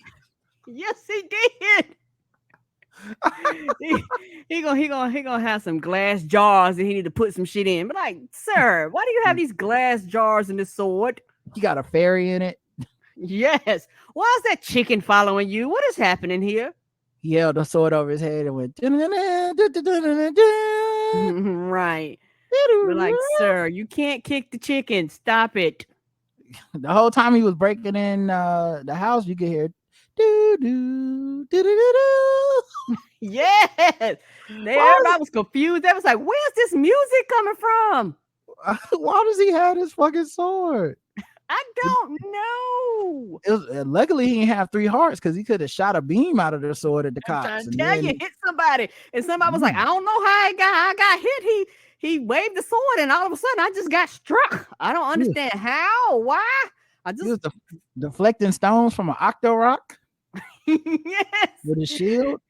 Yes, he did. he gonna have some glass jars and he need to put some shit in. But like, sir, why do you have these glass jars in this sword? You got a fairy in it. Yes. Why is that chicken following you? What is happening here? He held the sword over his head and went right. We're like, sir, you can't kick the chicken. Stop it. The whole time he was breaking in the house, you could hear doo doo doo doo doo. Yes. Everybody was confused. They was like, where's this music coming from? Why does he have this fucking sword? I don't know. Luckily, he didn't have 3 hearts because he could have shot a beam out of the sword at the cops. You hit somebody, and somebody was like, "I don't know how I got hit." He waved the sword, and all of a sudden, I just got struck. I don't understand how. Why? He was deflecting stones from an octo rock. Yes, with his shield.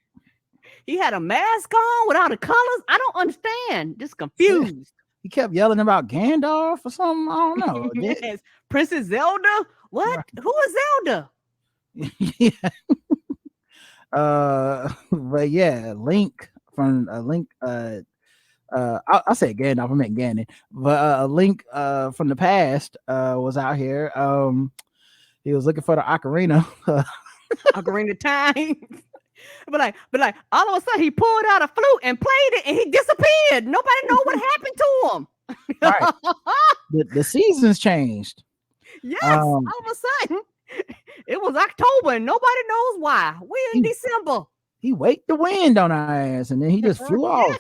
He had a mask on with all the colors. I don't understand. Just confused. He kept yelling about Gandalf or something. I don't know. Yes. Princess Zelda? What? Right. Who is Zelda? Yeah. But yeah, Link from Link. I said Gandalf. I meant Ganon. But Link from the past was out here. He was looking for the ocarina. Ocarina time. But like, all of a sudden he pulled out a flute and played it, and he disappeared. Nobody know what happened to him. Right. The seasons changed. Yes, all of a sudden it was October and nobody knows why. We're in December. He waked the wind on our ass and then he just flew off.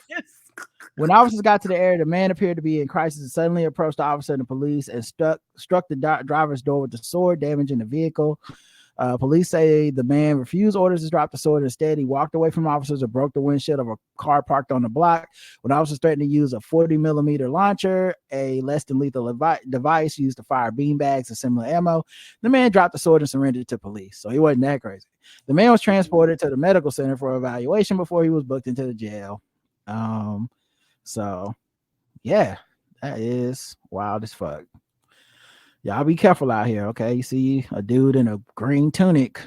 When officers got to the area, the man appeared to be in crisis and suddenly approached the officer and the police and struck the driver's door with the sword, damaging the vehicle. Police say the man refused orders to drop the sword. Instead, he walked away from officers and broke the windshield of a car parked on the block. When officers threatened to use a 40mm launcher, a less than lethal device used to fire beanbags and similar ammo, the man dropped the sword and surrendered to police. So he wasn't that crazy. The man was transported to the medical center for evaluation before he was booked into the jail. So yeah, that is wild as fuck. Y'all be careful out here, okay? You see a dude in a green tunic.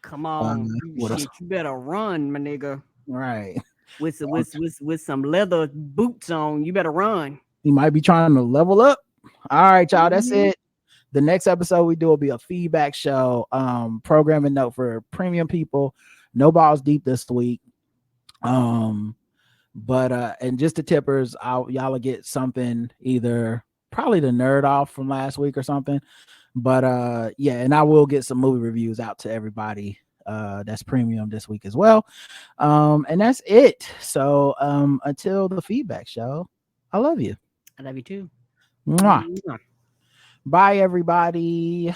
Come on, shit, you better run, my nigga. Right. With some leather boots on, you better run. He might be trying to level up. All right, y'all, that's it. The next episode we do will be a feedback show. Programming note for premium people. No balls deep this week. But and just the tippers, y'all will get something, either probably the nerd off from last week or something. But yeah, and I will get some movie reviews out to everybody that's premium this week as well. And that's it. So until the feedback show, I love you. I love you too. Mwah. Bye everybody.